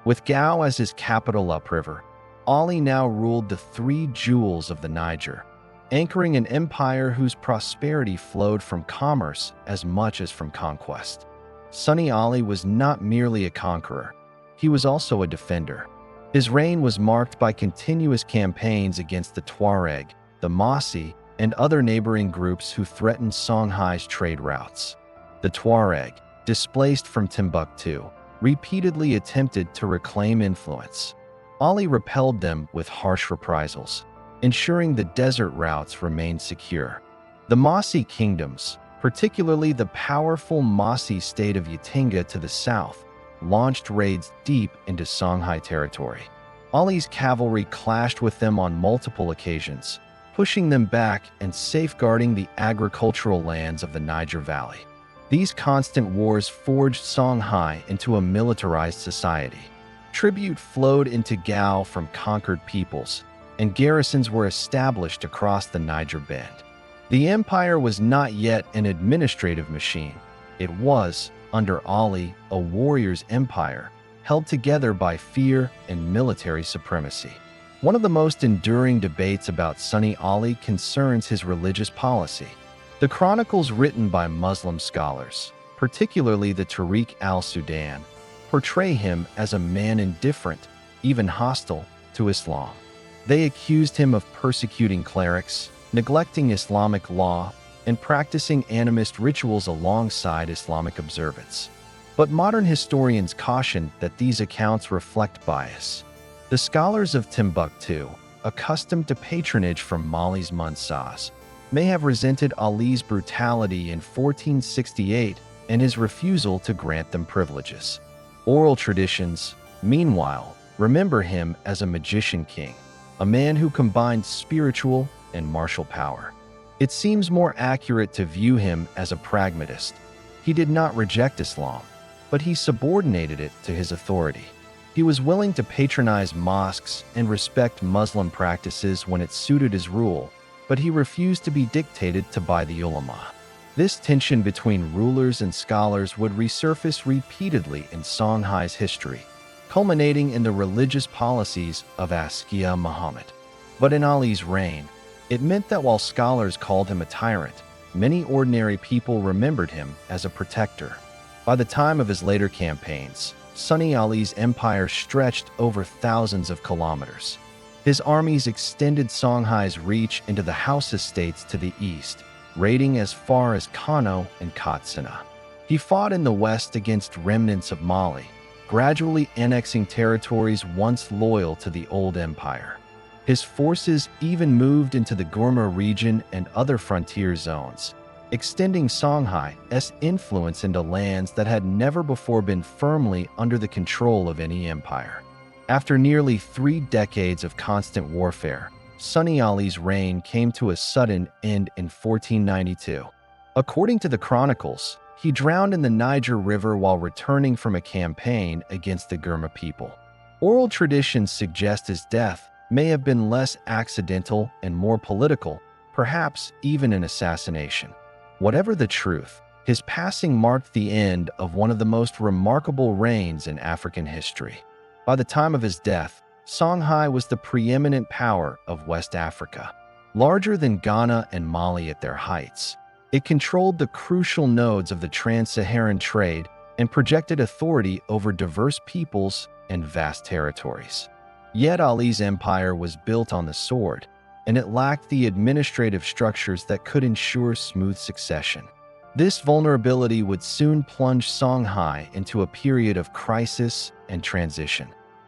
With Gao as his capital upriver, Ali now ruled the 3 jewels of the Niger, anchoring an empire whose prosperity flowed from commerce as much as from conquest. Sonni Ali was not merely a conqueror, he was also a defender. His reign was marked by continuous campaigns against the Tuareg, the Mossi, and other neighboring groups who threatened Songhai's trade routes. The Tuareg, displaced from Timbuktu, repeatedly attempted to reclaim influence. Ali repelled them with harsh reprisals, ensuring the desert routes remained secure. The Mossi kingdoms, particularly the powerful Mossi state of Yatinga to the south, launched raids deep into Songhai territory. Ali's cavalry clashed with them on multiple occasions, pushing them back and safeguarding the agricultural lands of the Niger Valley. These constant wars forged Songhai into a militarized society. Tribute flowed into Gao from conquered peoples, and garrisons were established across the Niger Bend. The empire was not yet an administrative machine. It was, under Ali, a warrior's empire, held together by fear and military supremacy. One of the most enduring debates about Sonni Ali concerns his religious policy. The chronicles written by Muslim scholars, particularly the Tariq al-Sudan, portray him as a man indifferent, even hostile, to Islam. They accused him of persecuting clerics, neglecting Islamic law, and practicing animist rituals alongside Islamic observance. But modern historians caution that these accounts reflect bias. The scholars of Timbuktu, accustomed to patronage from Mali's Munsas, may have resented Ali's brutality in 1468 and his refusal to grant them privileges. Oral traditions, meanwhile, remember him as a magician king, a man who combined spiritual and martial power. It seems more accurate to view him as a pragmatist. He did not reject Islam, but he subordinated it to his authority. He was willing to patronize mosques and respect Muslim practices when it suited his rule, but he refused to be dictated to by the ulama. This tension between rulers and scholars would resurface repeatedly in Songhai's history, culminating in the religious policies of Askia Muhammad. But in Ali's reign, it meant that while scholars called him a tyrant, many ordinary people remembered him as a protector. By the time of his later campaigns, Sonni Ali's empire stretched over thousands of kilometers. His armies extended Songhai's reach into the House estates to the east, raiding as far as Kano and Katsina. He fought in the west against remnants of Mali, gradually annexing territories once loyal to the old empire. His forces even moved into the Gourma region and other frontier zones, extending Songhai's influence into lands that had never before been firmly under the control of any empire. After nearly 3 decades of constant warfare, Sonni Ali's reign came to a sudden end in 1492. According to the chronicles, he drowned in the Niger River while returning from a campaign against the Gourma people. Oral traditions suggest his death may have been less accidental and more political, perhaps even an assassination. Whatever the truth, his passing marked the end of one of the most remarkable reigns in African history. By the time of his death, Songhai was the preeminent power of West Africa. Larger than Ghana and Mali at their heights, it controlled the crucial nodes of the trans-Saharan trade and projected authority over diverse peoples and vast territories. Yet Ali's empire was built on the sword, and it lacked the administrative structures that could ensure smooth succession. This vulnerability would soon plunge Songhai into a period of crisis and transition.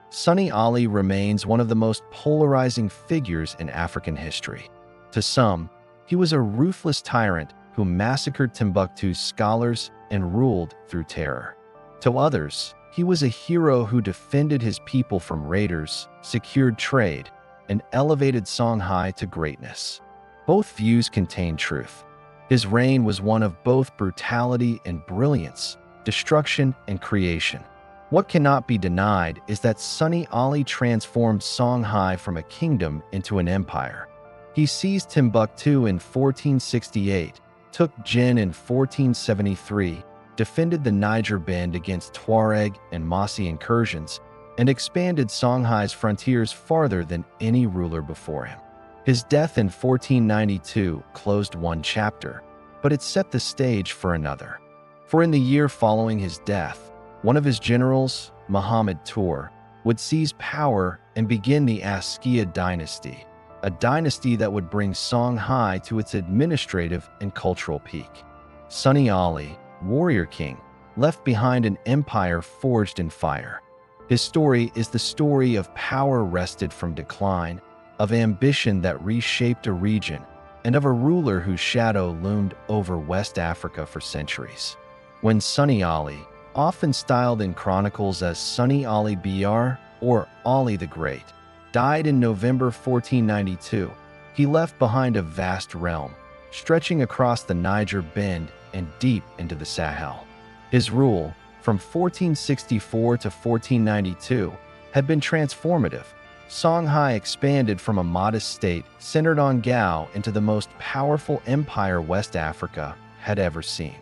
Sonni Ali remains one of the most polarizing figures in African history. To some, he was a ruthless tyrant who massacred Timbuktu's scholars and ruled through terror. To others, he was a hero who defended his people from raiders, secured trade, and elevated Songhai to greatness. Both views contain truth. His reign was one of both brutality and brilliance, destruction and creation. What cannot be denied is that Sonni Ali transformed Songhai from a kingdom into an empire. He seized Timbuktu in 1468, took Jin in 1473, defended the Niger Bend against Tuareg and Mossi incursions, and expanded Songhai's frontiers farther than any ruler before him. His death in 1492 closed one chapter, but it set the stage for another. For in the year following his death, one of his generals, Muhammad Tur, would seize power and begin the Askia dynasty, a dynasty that would bring Songhai to its administrative and cultural peak. Sonni Ali, warrior king, left behind an empire forged in fire. His story is the story of power wrested from decline, of ambition that reshaped a region, and of a ruler whose shadow loomed over West Africa for centuries. When Sonni Ali, often styled in chronicles as Sonni Ali Br or Ali the Great, died in November 1492, he left behind a vast realm, stretching across the Niger Bend and deep into the Sahel. His rule, from 1464 to 1492, had been transformative. Songhai expanded from a modest state centered on Gao into the most powerful empire West Africa had ever seen.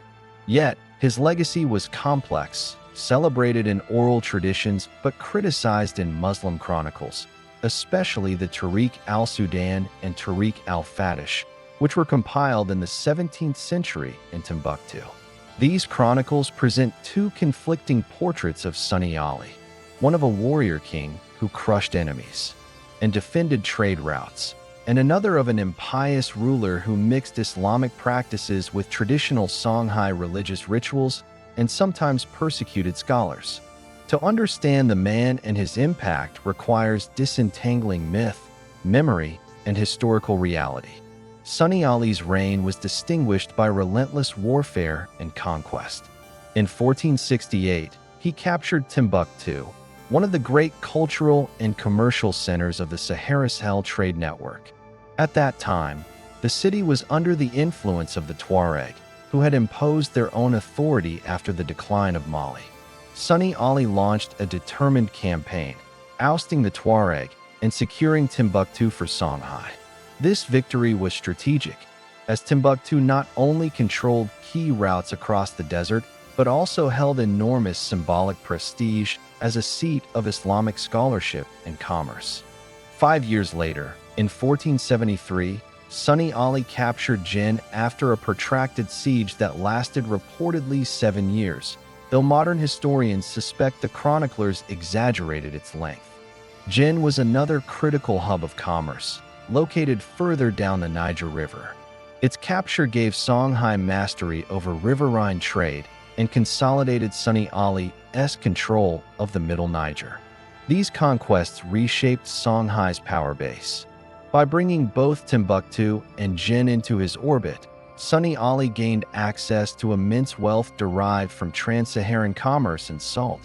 Yet, his legacy was complex, celebrated in oral traditions but criticized in Muslim chronicles, especially the Tariq al-Sudan and Tariq al-Fatish, which were compiled in the 17th century in Timbuktu. These chronicles present two conflicting portraits of Sonni Ali, one of a warrior king who crushed enemies and defended trade routes, and another of an impious ruler who mixed Islamic practices with traditional Songhai religious rituals and sometimes persecuted scholars. To understand the man and his impact requires disentangling myth, memory, and historical reality. Sonni Ali's reign was distinguished by relentless warfare and conquest. In 1468, he captured Timbuktu, one of the great cultural and commercial centers of the Sahara-Sahel trade network. At that time, the city was under the influence of the Tuareg, who had imposed their own authority after the decline of Mali. Sonni Ali launched a determined campaign, ousting the Tuareg and securing Timbuktu for Songhai. This victory was strategic, as Timbuktu not only controlled key routes across the desert, but also held enormous symbolic prestige as a seat of Islamic scholarship and commerce. 5 years later, in 1473, Sonni Ali captured Jin after a protracted siege that lasted reportedly 7 years, though modern historians suspect the chroniclers exaggerated its length. Jin was another critical hub of commerce, located further down the Niger River. Its capture gave Songhai mastery over riverine trade and consolidated Sonni Ali's control of the Middle Niger. These conquests reshaped Songhai's power base. By bringing both Timbuktu and Jin into his orbit, Sonni Ali gained access to immense wealth derived from trans-Saharan commerce in salt,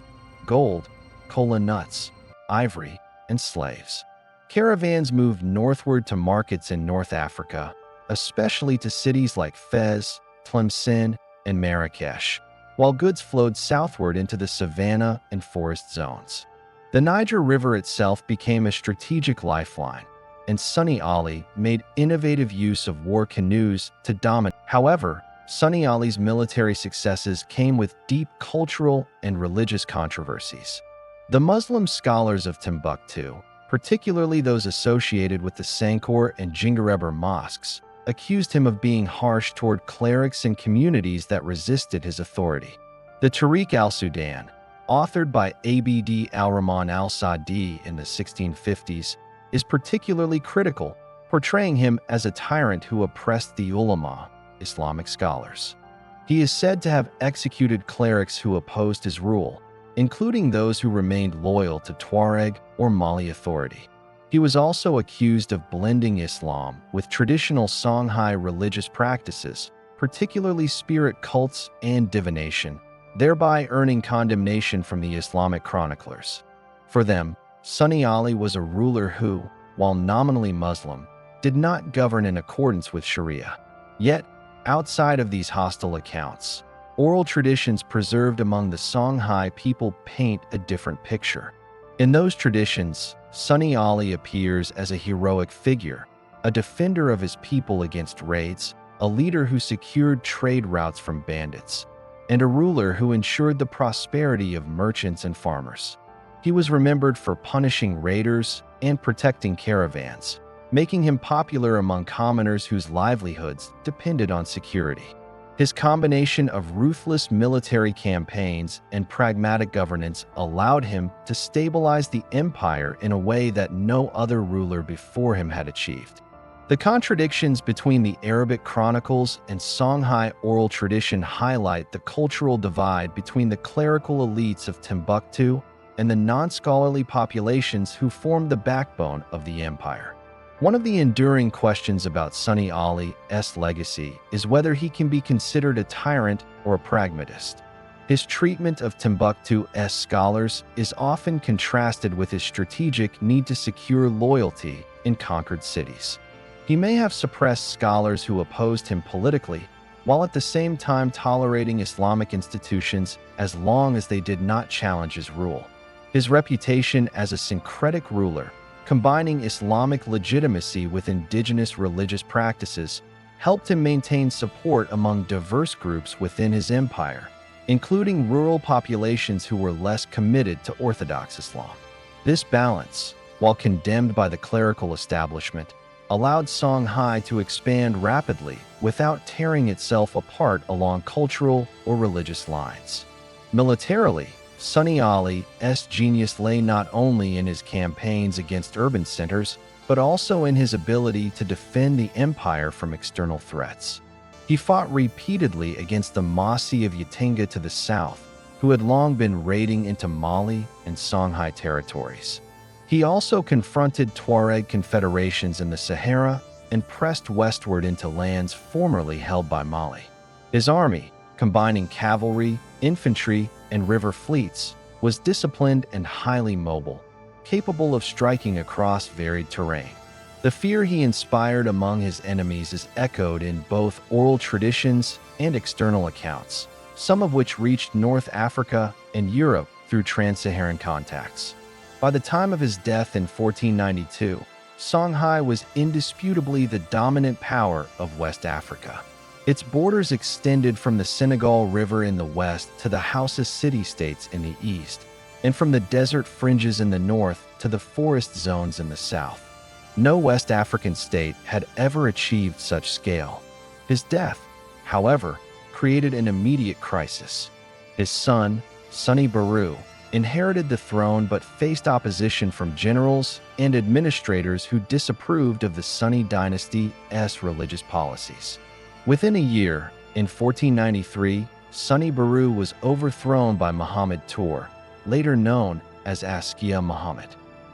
gold, cola nuts, ivory, and slaves. Caravans moved northward to markets in North Africa, especially to cities like Fez, Tlemcen, and Marrakesh, while goods flowed southward into the savanna and forest zones. The Niger River itself became a strategic lifeline, and Sonni Ali made innovative use of war canoes to dominate. However, Sonni Ali's military successes came with deep cultural and religious controversies. The Muslim scholars of Timbuktu, particularly those associated with the Sankor and Jingareber mosques, accused him of being harsh toward clerics and communities that resisted his authority. The Tariq al-Sudan, authored by Abd al-Rahman al-Sadi in the 1650s, is particularly critical, portraying him as a tyrant who oppressed the ulama, Islamic scholars. He is said to have executed clerics who opposed his rule, including those who remained loyal to Tuareg or Mali authority. He was also accused of blending Islam with traditional Songhai religious practices, particularly spirit cults and divination, thereby earning condemnation from the Islamic chroniclers. For them, Sonni Ali was a ruler who, while nominally Muslim, did not govern in accordance with Sharia. Yet, outside of these hostile accounts, oral traditions preserved among the Songhai people paint a different picture. In those traditions, Sonni Ali appears as a heroic figure, a defender of his people against raids, a leader who secured trade routes from bandits, and a ruler who ensured the prosperity of merchants and farmers. He was remembered for punishing raiders and protecting caravans, making him popular among commoners whose livelihoods depended on security. His combination of ruthless military campaigns and pragmatic governance allowed him to stabilize the empire in a way that no other ruler before him had achieved. The contradictions between the Arabic chronicles and Songhai oral tradition highlight the cultural divide between the clerical elites of Timbuktu and the non-scholarly populations who formed the backbone of the empire. One of the enduring questions about Sonni Ali's legacy is whether he can be considered a tyrant or a pragmatist. His treatment of Timbuktu's scholars is often contrasted with his strategic need to secure loyalty in conquered cities. He may have suppressed scholars who opposed him politically, while at the same time tolerating Islamic institutions as long as they did not challenge his rule. His reputation as a syncretic ruler, combining Islamic legitimacy with indigenous religious practices, helped him maintain support among diverse groups within his empire, including rural populations who were less committed to Orthodox Islam. This balance, while condemned by the clerical establishment, allowed Songhai to expand rapidly without tearing itself apart along cultural or religious lines. Militarily, Sonni Ali's genius lay not only in his campaigns against urban centers, but also in his ability to defend the empire from external threats. He fought repeatedly against the Mossi of Yatinga to the south, who had long been raiding into Mali and Songhai territories. He also confronted Tuareg confederations in the Sahara and pressed westward into lands formerly held by Mali. His army, combining cavalry, infantry, and river fleets, was disciplined and highly mobile, capable of striking across varied terrain. The fear he inspired among his enemies is echoed in both oral traditions and external accounts, some of which reached North Africa and Europe through trans-Saharan contacts. By the time of his death in 1492, Songhai was indisputably the dominant power of West Africa. Its borders extended from the Senegal River in the west to the Hausa city-states in the east, and from the desert fringes in the north to the forest zones in the south. No West African state had ever achieved such scale. His death, however, created an immediate crisis. His son, Sonni Baru, inherited the throne but faced opposition from generals and administrators who disapproved of the Sonni dynasty's religious policies. Within a year, in 1493, Sonni Baru was overthrown by Muhammad Tur, later known as Askia Muhammad.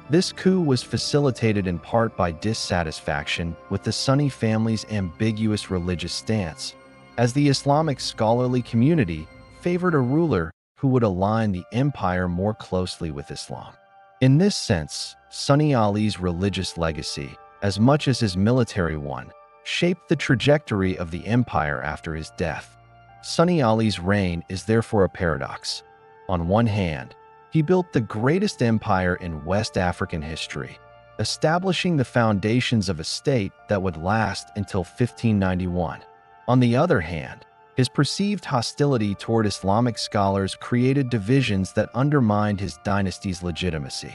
This coup was facilitated in part by dissatisfaction with the Sonni family's ambiguous religious stance, as the Islamic scholarly community favored a ruler who would align the empire more closely with Islam. In this sense, Sonni Ali's religious legacy, as much as his military one, shaped the trajectory of the empire after his death. Sonni Ali's reign is therefore a paradox. On one hand, he built the greatest empire in West African history. establishing the foundations of a state that would last until 1591. On the other hand, his perceived hostility toward Islamic scholars created divisions that undermined his dynasty's legitimacy.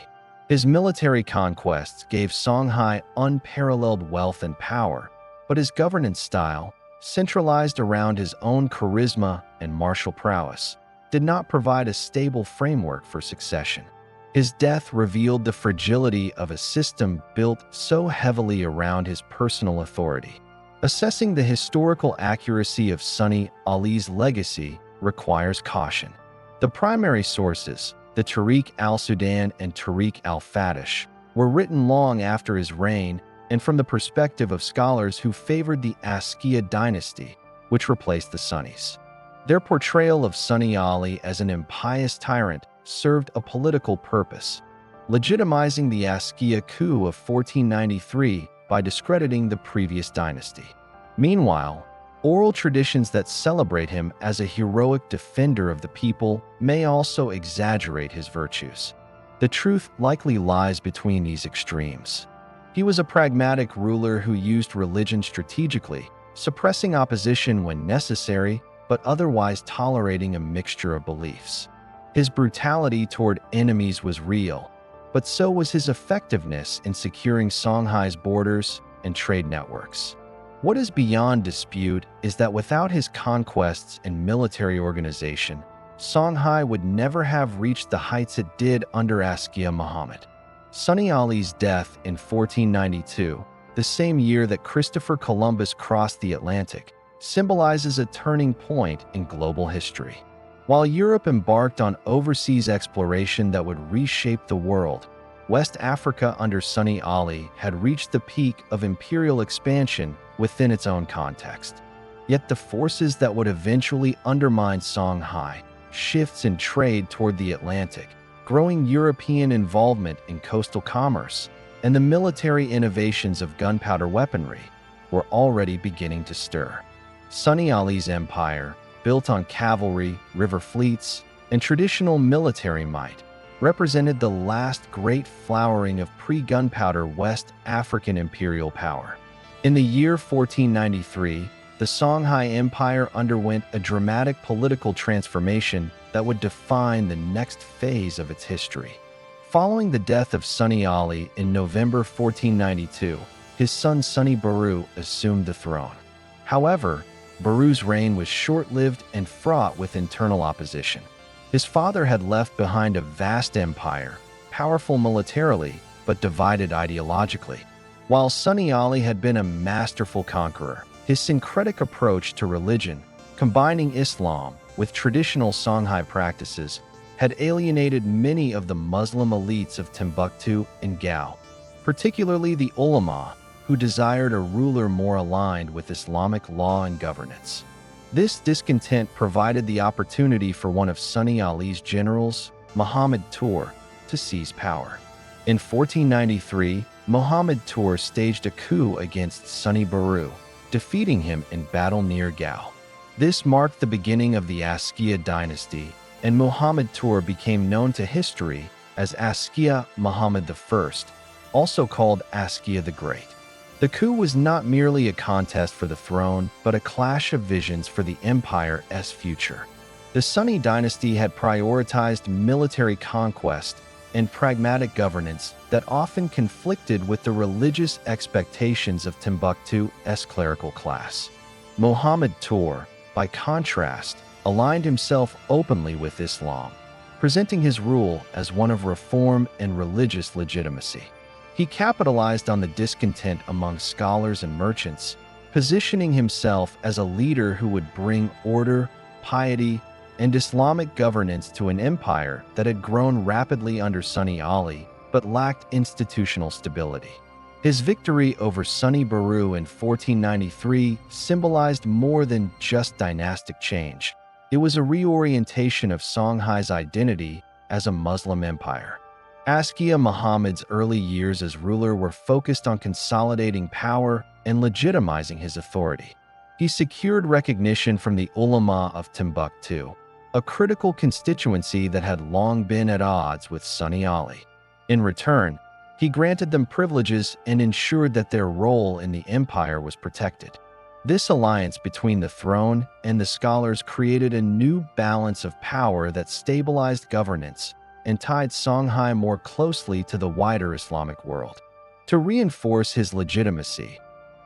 His military conquests gave Songhai unparalleled wealth and power, but his governance style, centralized around his own charisma and martial prowess, did not provide a stable framework for succession. His death revealed the fragility of a system built so heavily around his personal authority. Assessing the historical accuracy of Sonni Ali's legacy requires caution. The primary sources, the Tariq al-Sudan and Tariq al-Fatish, were written long after his reign and from the perspective of scholars who favored the Askia dynasty, which replaced the Sunnis. Their portrayal of Sonni Ali as an impious tyrant served a political purpose, legitimizing the Askia coup of 1493 by discrediting the previous dynasty. Meanwhile, oral traditions that celebrate him as a heroic defender of the people may also exaggerate his virtues. The truth likely lies between these extremes. He was a pragmatic ruler who used religion strategically, suppressing opposition when necessary, but otherwise tolerating a mixture of beliefs. His brutality toward enemies was real, but so was his effectiveness in securing Songhai's borders and trade networks. What is beyond dispute is that without his conquests and military organization, Songhai would never have reached the heights it did under Askia Muhammad. Sonni Ali's death in 1492, the same year that Christopher Columbus crossed the Atlantic, symbolizes a turning point in global history. While Europe embarked on overseas exploration that would reshape the world, West Africa under Sonni Ali had reached the peak of imperial expansion within its own context. Yet the forces that would eventually undermine Songhai, shifts in trade toward the Atlantic, growing European involvement in coastal commerce, and the military innovations of gunpowder weaponry, were already beginning to stir. Sonni Ali's empire, built on cavalry, river fleets, and traditional military might, represented the last great flowering of pre-gunpowder West African imperial power. In the year 1493, the Songhai Empire underwent a dramatic political transformation that would define the next phase of its history. Following the death of Sonni Ali in November 1492, his son Sonni Baru assumed the throne. However, Baru's reign was short-lived and fraught with internal opposition. His father had left behind a vast empire, powerful militarily, but divided ideologically. While Sonni Ali had been a masterful conqueror, his syncretic approach to religion, combining Islam with traditional Songhai practices, had alienated many of the Muslim elites of Timbuktu and Gao, particularly the ulama, who desired a ruler more aligned with Islamic law and governance. This discontent provided the opportunity for one of Sonni Ali's generals, Muhammad Tur, to seize power. In 1493, Muhammad Tur staged a coup against Sonni Baru, defeating him in battle near Gao. This marked the beginning of the Askia dynasty, and Muhammad Tur became known to history as Askia Muhammad I, also called Askia the Great. The coup was not merely a contest for the throne, but a clash of visions for the empire's future. The Sonni dynasty had prioritized military conquest and pragmatic governance that often conflicted with the religious expectations of Timbuktu's clerical class. Muhammad Tur, by contrast, aligned himself openly with Islam, presenting his rule as one of reform and religious legitimacy. He capitalized on the discontent among scholars and merchants, positioning himself as a leader who would bring order, piety, and Islamic governance to an empire that had grown rapidly under Sonni Ali but lacked institutional stability. His victory over Sonni Baru in 1493 symbolized more than just dynastic change. It was a reorientation of Songhai's identity as a Muslim empire. Askia Muhammad's early years as ruler were focused on consolidating power and legitimizing his authority. He secured recognition from the ulama of Timbuktu, a critical constituency that had long been at odds with Sonni Ali. In return, He granted them privileges and ensured that their role in the empire was protected. This alliance between the throne and the scholars created a new balance of power that stabilized governance and tied Songhai more closely to the wider Islamic world. To reinforce his legitimacy,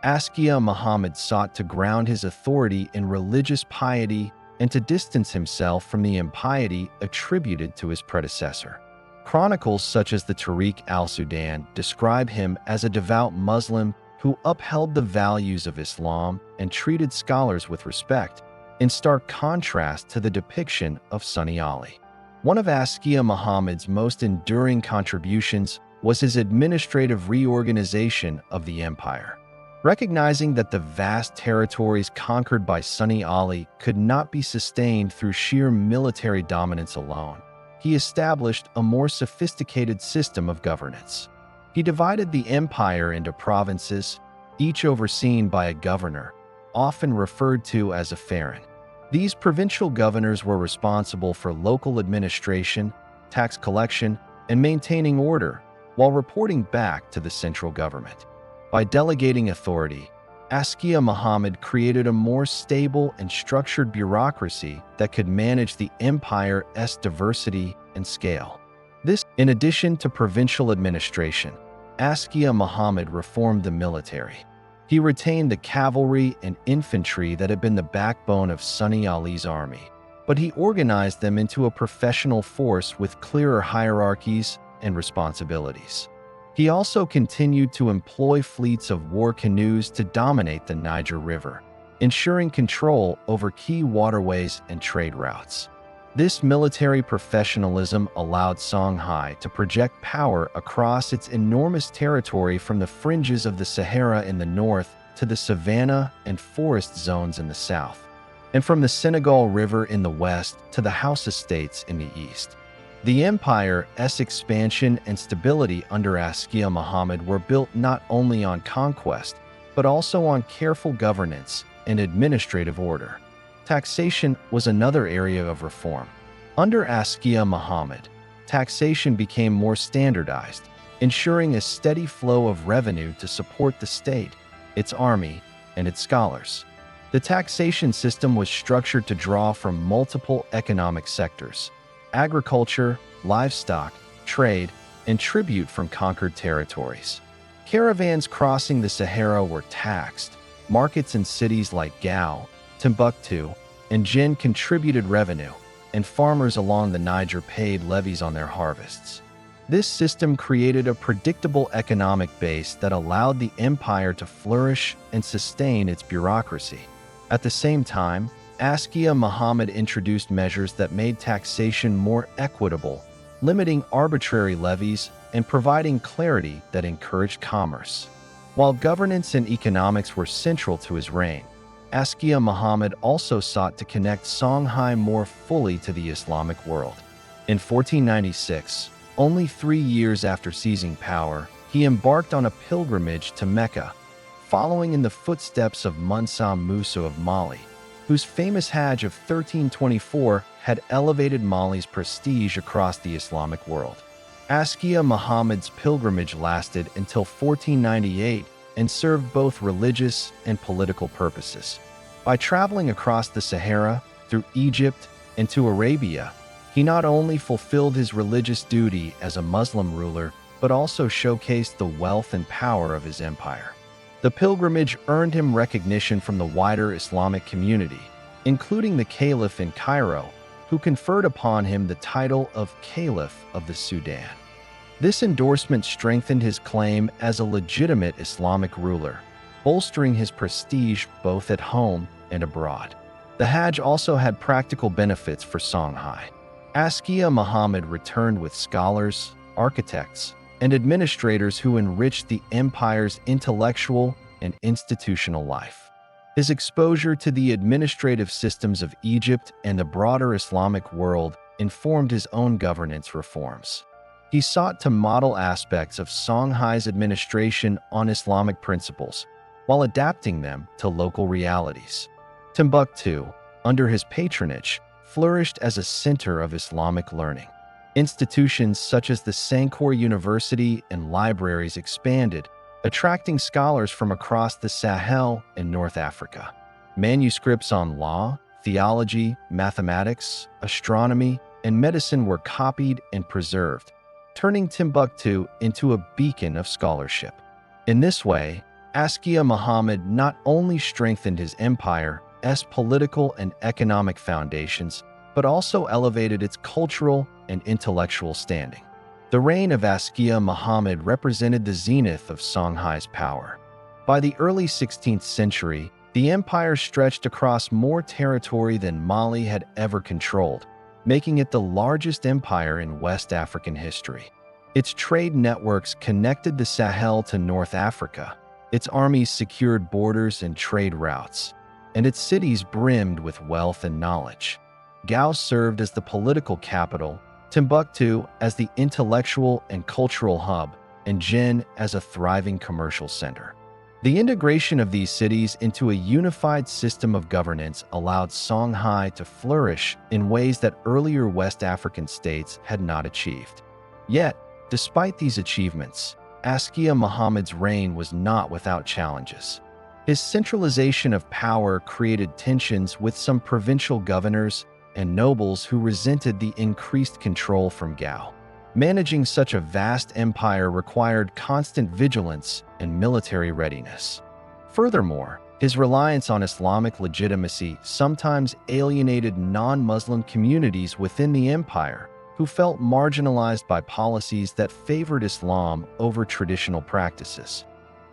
Askia Muhammad sought to ground his authority in religious piety and to distance himself from the impiety attributed to his predecessor. Chronicles such as the Tariq al-Sudan describe him as a devout Muslim who upheld the values of Islam and treated scholars with respect, in stark contrast to the depiction of Sonni Ali. One of Askia Muhammad's most enduring contributions was his administrative reorganization of the empire. Recognizing that the vast territories conquered by Sonni Ali could not be sustained through sheer military dominance alone, he established a more sophisticated system of governance. He divided the empire into provinces, each overseen by a governor, often referred to as a pharaoh. These provincial governors were responsible for local administration, tax collection, and maintaining order, while reporting back to the central government. By delegating authority, Askia Muhammad created a more stable and structured bureaucracy that could manage the empire's diversity and scale. This, in addition to provincial administration, Askia Muhammad reformed the military. He retained the cavalry and infantry that had been the backbone of Sonni Ali's army, but he organized them into a professional force with clearer hierarchies and responsibilities. He also continued to employ fleets of war canoes to dominate the Niger River, ensuring control over key waterways and trade routes. This military professionalism allowed Songhai to project power across its enormous territory from the fringes of the Sahara in the north to the savanna and forest zones in the south, and from the Senegal River in the west to the House Estates in the east. The empire's expansion and stability under Askia Muhammad were built not only on conquest, but also on careful governance and administrative order. Taxation was another area of reform. Under Askia Muhammad, taxation became more standardized, ensuring a steady flow of revenue to support the state, its army, and its scholars. The taxation system was structured to draw from multiple economic sectors: agriculture, livestock, trade, and tribute from conquered territories. Caravans crossing the Sahara were taxed. Markets in cities like Gao, Timbuktu, and Jin contributed revenue, and farmers along the Niger paid levies on their harvests. This system created a predictable economic base that allowed the empire to flourish and sustain its bureaucracy. At the same time, Askia Muhammad introduced measures that made taxation more equitable, limiting arbitrary levies and providing clarity that encouraged commerce. While governance and economics were central to his reign, Askia Muhammad also sought to connect Songhai more fully to the Islamic world. In 1496, only 3 years after seizing power, he embarked on a pilgrimage to Mecca, following in the footsteps of Musa Musa of Mali, whose famous Hajj of 1324 had elevated Mali's prestige across the Islamic world. Askia Muhammad's pilgrimage lasted until 1498 and served both religious and political purposes. By traveling across the Sahara, through Egypt, and to Arabia, he not only fulfilled his religious duty as a Muslim ruler, but also showcased the wealth and power of his empire. The pilgrimage earned him recognition from the wider Islamic community, including the Caliph in Cairo, who conferred upon him the title of Caliph of the Sudan. This endorsement strengthened his claim as a legitimate Islamic ruler, bolstering his prestige both at home and abroad. The Hajj also had practical benefits for Songhai. Askia Muhammad returned with scholars, architects, and administrators who enriched the empire's intellectual and institutional life. His exposure to the administrative systems of Egypt and the broader Islamic world informed his own governance reforms. He sought to model aspects of Songhai's administration on Islamic principles, while adapting them to local realities. Timbuktu, under his patronage, flourished as a center of Islamic learning. Institutions such as the Sankore University and libraries expanded, attracting scholars from across the Sahel and North Africa. Manuscripts on law, theology, mathematics, astronomy, and medicine were copied and preserved, turning Timbuktu into a beacon of scholarship. In this way, Askia Muhammad not only strengthened his empire's political and economic foundations, but also elevated its cultural and intellectual standing. The reign of Askia Muhammad represented the zenith of Songhai's power. By the early 16th century, the empire stretched across more territory than Mali had ever controlled, making it the largest empire in West African history. Its trade networks connected the Sahel to North Africa, its armies secured borders and trade routes, and its cities brimmed with wealth and knowledge. Gao served as the political capital, Timbuktu as the intellectual and cultural hub, and Jin as a thriving commercial center. The integration of these cities into a unified system of governance allowed Songhai to flourish in ways that earlier West African states had not achieved. Yet, despite these achievements, Askia Muhammad's reign was not without challenges. His centralization of power created tensions with some provincial governors and nobles who resented the increased control from Gao. Managing such a vast empire required constant vigilance and military readiness. Furthermore, his reliance on Islamic legitimacy sometimes alienated non-Muslim communities within the empire, who felt marginalized by policies that favored Islam over traditional practices.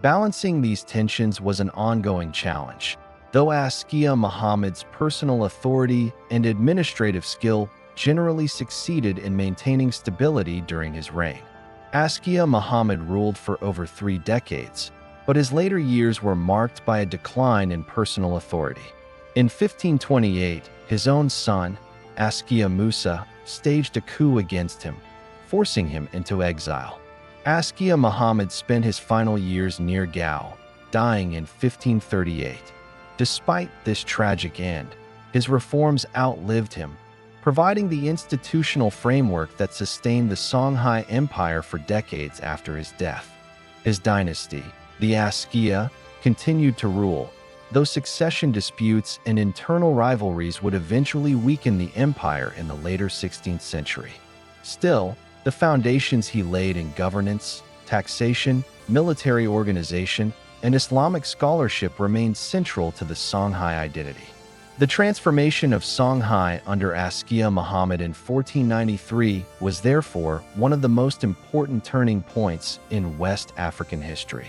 Balancing these tensions was an ongoing challenge, though Askia Muhammad's personal authority and administrative skill generally succeeded in maintaining stability during his reign. Askia Muhammad ruled for over 3 decades, but his later years were marked by a decline in personal authority. In 1528, his own son, Askia Musa, staged a coup against him, forcing him into exile. Askia Muhammad spent his final years near Gao, dying in 1538. Despite this tragic end, his reforms outlived him, providing the institutional framework that sustained the Songhai Empire for decades after his death. His dynasty, the Askia, continued to rule, though succession disputes and internal rivalries would eventually weaken the empire in the later 16th century. Still, the foundations he laid in governance, taxation, military organization, and Islamic scholarship remained central to the Songhai identity. The transformation of Songhai under Askia Muhammad in 1493 was therefore one of the most important turning points in West African history.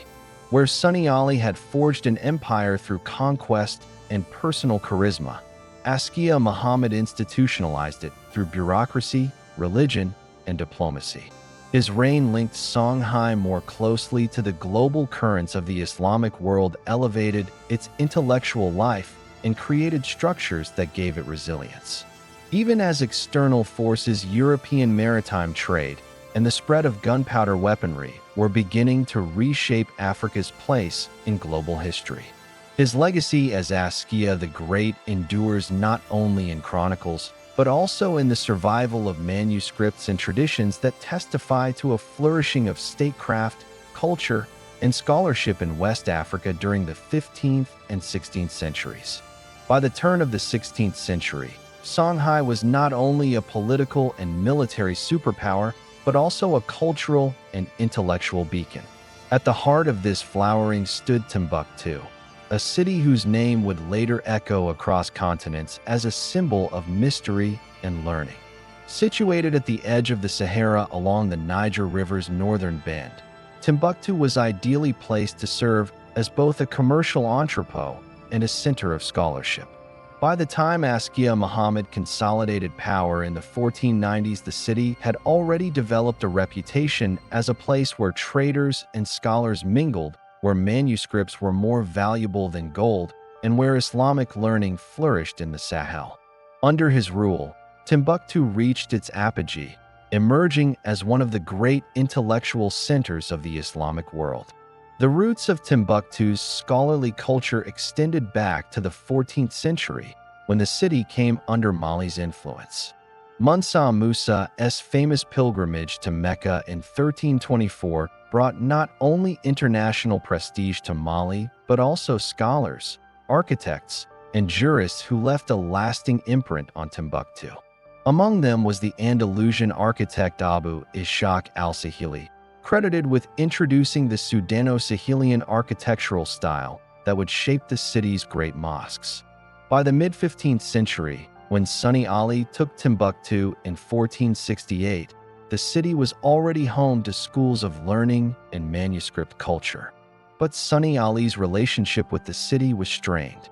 Where Sonni Ali had forged an empire through conquest and personal charisma, Askia Muhammad institutionalized it through bureaucracy, religion, and diplomacy. His reign linked Songhai more closely to the global currents of the Islamic world, elevated its intellectual life, and created structures that gave it resilience. Even as external forces, European maritime trade, and the spread of gunpowder weaponry were beginning to reshape Africa's place in global history. His legacy as Askia the Great endures not only in chronicles, but also in the survival of manuscripts and traditions that testify to a flourishing of statecraft, culture, and scholarship in West Africa during the 15th and 16th centuries. By the turn of the 16th century, Songhai was not only a political and military superpower, but also a cultural and intellectual beacon. At the heart of this flowering stood Timbuktu, a city whose name would later echo across continents as a symbol of mystery and learning. Situated at the edge of the Sahara along the Niger River's northern bend, Timbuktu was ideally placed to serve as both a commercial entrepot and a center of scholarship. By the time Askia Muhammad consolidated power in the 1490s, the city had already developed a reputation as a place where traders and scholars mingled, where manuscripts were more valuable than gold, and where Islamic learning flourished in the Sahel. Under his rule, Timbuktu reached its apogee, emerging as one of the great intellectual centers of the Islamic world. The roots of Timbuktu's scholarly culture extended back to the 14th century, when the city came under Mali's influence. Musa Musa's famous pilgrimage to Mecca in 1324 brought not only international prestige to Mali, but also scholars, architects, and jurists who left a lasting imprint on Timbuktu. Among them was the Andalusian architect Abu Ishaq al-Sahili, credited with introducing the Sudano-Sahelian architectural style that would shape the city's great mosques. By the mid-15th century, when Sonni Ali took Timbuktu in 1468, the city was already home to schools of learning and manuscript culture. But Sonni Ali's relationship with the city was strained.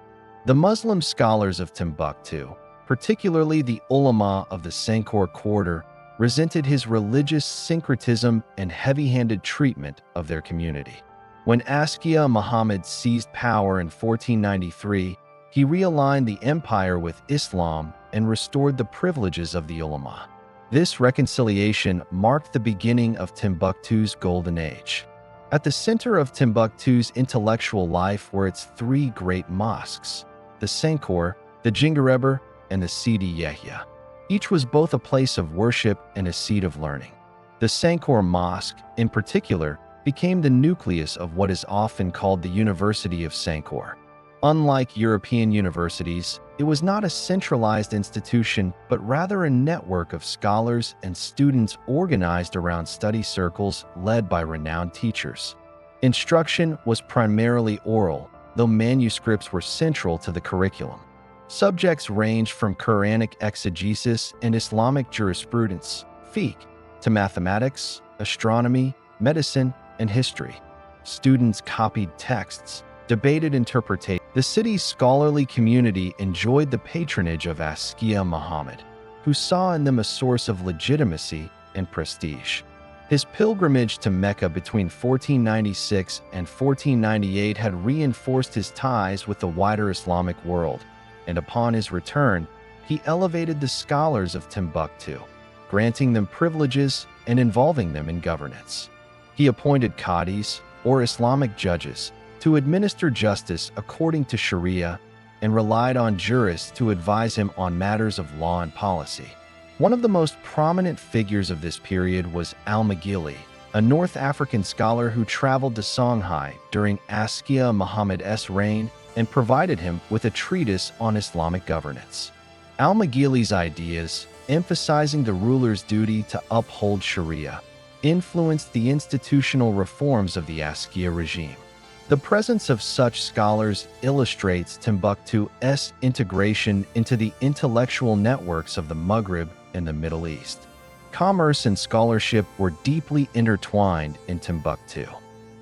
The Muslim scholars of Timbuktu, particularly the ulama of the Sankor quarter, resented his religious syncretism and heavy-handed treatment of their community. When Askia Muhammad seized power in 1493, he realigned the empire with Islam and restored the privileges of the ulama. This reconciliation marked the beginning of Timbuktu's golden age. At the center of Timbuktu's intellectual life were its three great mosques, the Sankor, the Niger River, and the Sidi Yahya. Each was both a place of worship and a seat of learning. The Sankor Mosque, in particular, became the nucleus of what is often called the University of Sankor. Unlike European universities, it was not a centralized institution, but rather a network of scholars and students organized around study circles led by renowned teachers. Instruction was primarily oral, though manuscripts were central to the curriculum. Subjects ranged from Quranic exegesis and Islamic jurisprudence, fiqh, to mathematics, astronomy, medicine, and history. Students copied texts, debated interpretation. The city's scholarly community enjoyed the patronage of Askia Muhammad, who saw in them a source of legitimacy and prestige. His pilgrimage to Mecca between 1496 and 1498 had reinforced his ties with the wider Islamic world, and upon his return, he elevated the scholars of Timbuktu, granting them privileges and involving them in governance. He appointed qadis, or Islamic judges, to administer justice according to Sharia, and relied on jurists to advise him on matters of law and policy. One of the most prominent figures of this period was al-Maghili, a North African scholar who traveled to Songhai during Askia Muhammad's reign and provided him with a treatise on Islamic governance. Al-Maghili's ideas, emphasizing the ruler's duty to uphold Sharia, influenced the institutional reforms of the Askia regime. The presence of such scholars illustrates Timbuktu's integration into the intellectual networks of the Maghreb and the Middle East. Commerce and scholarship were deeply intertwined in Timbuktu.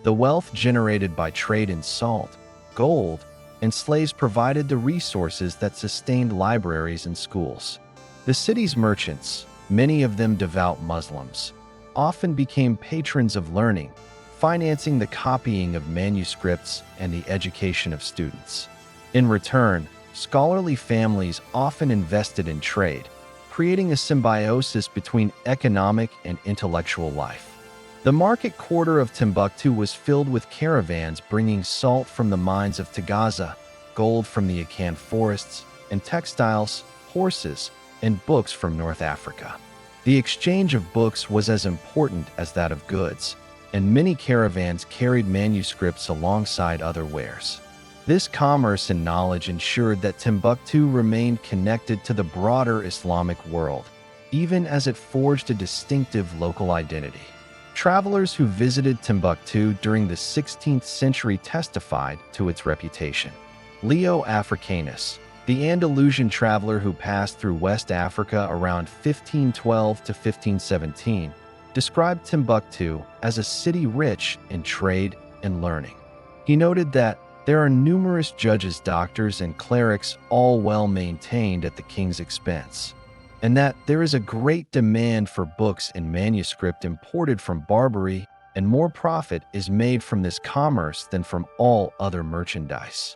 The wealth generated by trade in salt, gold, and slaves provided the resources that sustained libraries and schools. The city's merchants, many of them devout Muslims, often became patrons of learning, financing the copying of manuscripts and the education of students. In return, scholarly families often invested in trade, creating a symbiosis between economic and intellectual life. The market quarter of Timbuktu was filled with caravans bringing salt from the mines of Tagaza, gold from the Akan forests, and textiles, horses, and books from North Africa. The exchange of books was as important as that of goods, and many caravans carried manuscripts alongside other wares. This commerce and knowledge ensured that Timbuktu remained connected to the broader Islamic world, even as it forged a distinctive local identity. Travelers who visited Timbuktu during the 16th century testified to its reputation. Leo Africanus, the Andalusian traveler who passed through West Africa around 1512 to 1517, described Timbuktu as a city rich in trade and learning. He noted that there are numerous judges, doctors, and clerics, all well maintained at the king's expense, and that there is a great demand for books and manuscript imported from Barbary, and more profit is made from this commerce than from all other merchandise.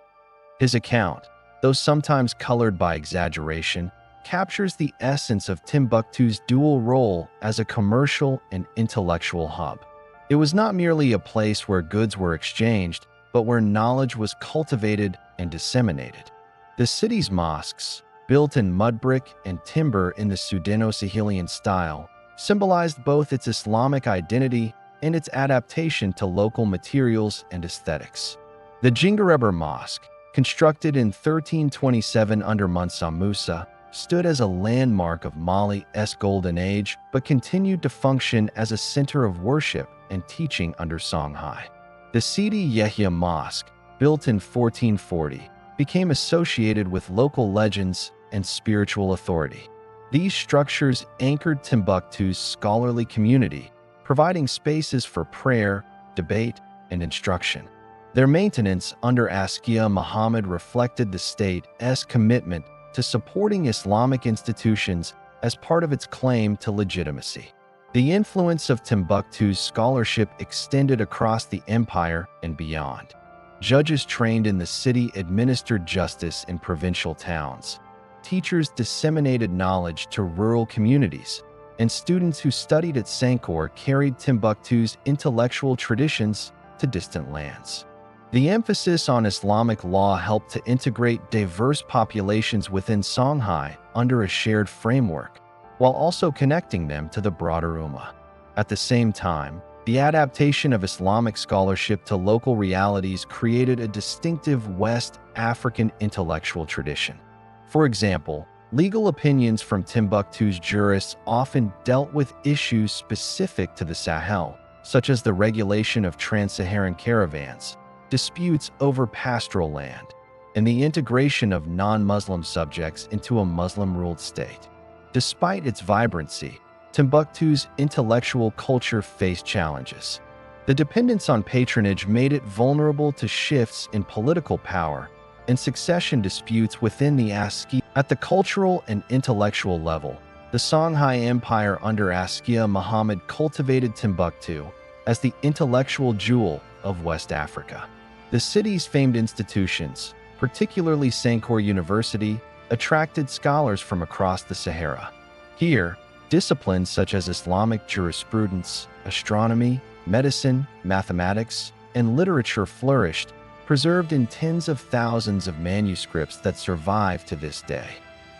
His account, though sometimes colored by exaggeration, captures the essence of Timbuktu's dual role as a commercial and intellectual hub. It was not merely a place where goods were exchanged, but where knowledge was cultivated and disseminated. The city's mosques, built in mud brick and timber in the Sudano-Sahelian style, symbolized both its Islamic identity and its adaptation to local materials and aesthetics. The Niger Mosque, constructed in 1327 under Mansa Musa, stood as a landmark of Mali's golden age but continued to function as a center of worship and teaching under Songhai. The Sidi Yahya Mosque, built in 1440, became associated with local legends and spiritual authority. These structures anchored Timbuktu's scholarly community, providing spaces for prayer, debate, and instruction. Their maintenance under Askia Muhammad reflected the state's commitment to supporting Islamic institutions as part of its claim to legitimacy. The influence of Timbuktu's scholarship extended across the empire and beyond. Judges trained in the city administered justice in provincial towns. Teachers disseminated knowledge to rural communities, and students who studied at Sankor carried Timbuktu's intellectual traditions to distant lands. The emphasis on Islamic law helped to integrate diverse populations within Songhai under a shared framework, while also connecting them to the broader Ummah. At the same time, the adaptation of Islamic scholarship to local realities created a distinctive West African intellectual tradition. For example, legal opinions from Timbuktu's jurists often dealt with issues specific to the Sahel, such as the regulation of trans-Saharan caravans, disputes over pastoral land, and the integration of non-Muslim subjects into a Muslim-ruled state. Despite its vibrancy, Timbuktu's intellectual culture faced challenges. The dependence on patronage made it vulnerable to shifts in political power and succession disputes within the Askia. At the cultural and intellectual level, the Songhai Empire under Askia Muhammad cultivated Timbuktu as the intellectual jewel of West Africa. The city's famed institutions, particularly Sankor University, attracted scholars from across the Sahara. Here, disciplines such as Islamic jurisprudence, astronomy, medicine, mathematics, and literature flourished, preserved in tens of thousands of manuscripts that survive to this day.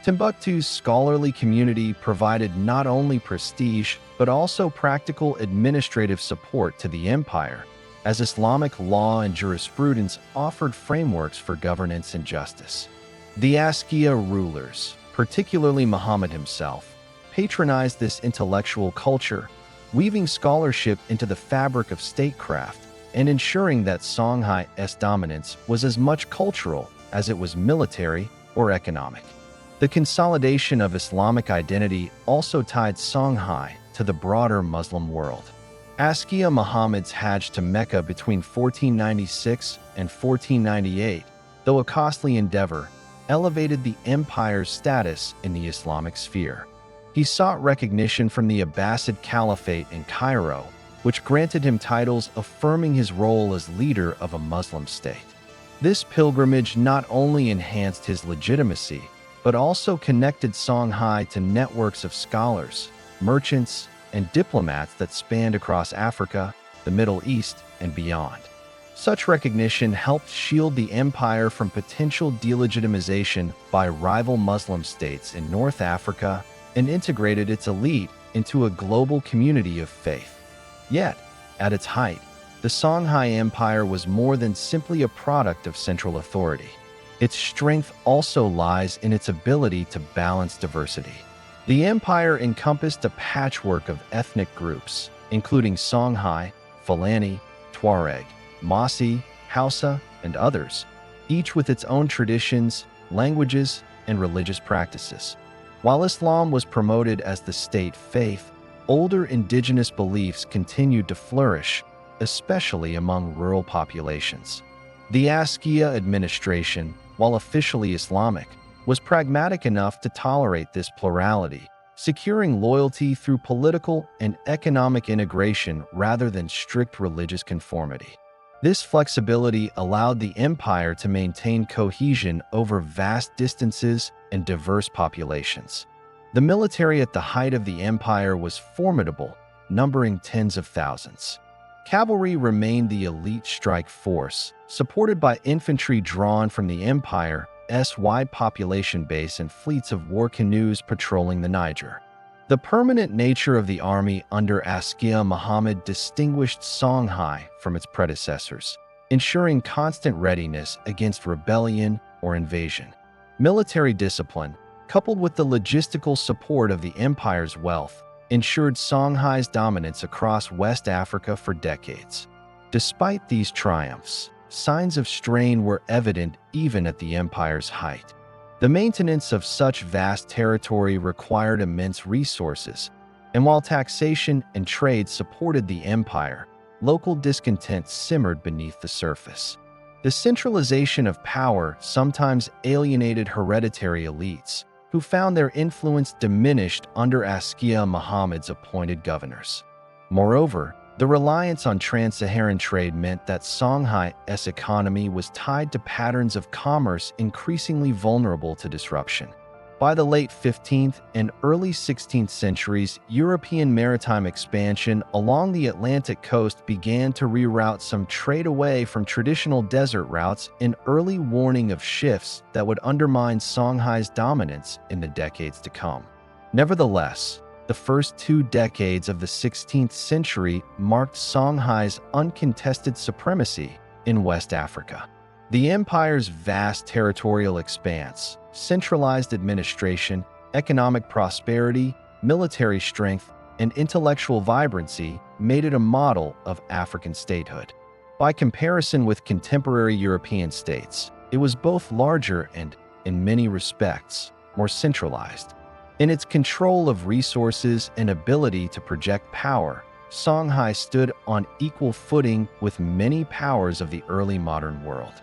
Timbuktu's scholarly community provided not only prestige but also practical administrative support to the empire, as Islamic law and jurisprudence offered frameworks for governance and justice. The Askia rulers, particularly Muhammad himself, patronized this intellectual culture, weaving scholarship into the fabric of statecraft and ensuring that Songhai's dominance was as much cultural as it was military or economic. The consolidation of Islamic identity also tied Songhai to the broader Muslim world. Askia Muhammad's hajj to Mecca between 1496 and 1498, though a costly endeavor, elevated the empire's status in the Islamic sphere. He sought recognition from the Abbasid Caliphate in Cairo, which granted him titles affirming his role as leader of a Muslim state. This pilgrimage not only enhanced his legitimacy, but also connected Songhai to networks of scholars, merchants, and diplomats that spanned across Africa, the Middle East, and beyond. Such recognition helped shield the empire from potential delegitimization by rival Muslim states in North Africa and integrated its elite into a global community of faith. Yet, at its height, the Songhai Empire was more than simply a product of central authority. Its strength also lies in its ability to balance diversity. The empire encompassed a patchwork of ethnic groups, including Songhai, Fulani, Tuareg, Mossi, Hausa, and others, each with its own traditions, languages, and religious practices. While Islam was promoted as the state faith, older indigenous beliefs continued to flourish, especially among rural populations. The Askia administration, while officially Islamic, was pragmatic enough to tolerate this plurality, securing loyalty through political and economic integration rather than strict religious conformity. This flexibility allowed the empire to maintain cohesion over vast distances and diverse populations. The military at the height of the empire was formidable, numbering tens of thousands. Cavalry remained the elite strike force, supported by infantry drawn from the empire wide population base and fleets of war canoes patrolling the Niger. The permanent nature of the army under Askia Muhammad distinguished Songhai from its predecessors, ensuring constant readiness against rebellion or invasion. Military discipline, coupled with the logistical support of the empire's wealth, ensured Songhai's dominance across West Africa for decades. Despite these triumphs, signs of strain were evident even at the empire's height. The maintenance of such vast territory required immense resources, and while taxation and trade supported the empire, local discontent simmered beneath the surface. The centralization of power sometimes alienated hereditary elites, who found their influence diminished under Askia Muhammad's appointed governors. Moreover, the reliance on trans-Saharan trade meant that Songhai's economy was tied to patterns of commerce increasingly vulnerable to disruption. By the late 15th and early 16th centuries, European maritime expansion along the Atlantic coast began to reroute some trade away from traditional desert routes, an early warning of shifts that would undermine Songhai's dominance in the decades to come. Nevertheless, the first 2 decades of the 16th century marked Songhai's uncontested supremacy in West Africa. The empire's vast territorial expanse, centralized administration, economic prosperity, military strength, and intellectual vibrancy made it a model of African statehood. By comparison with contemporary European states, it was both larger and, in many respects, more centralized. In its control of resources and ability to project power, Songhai stood on equal footing with many powers of the early modern world.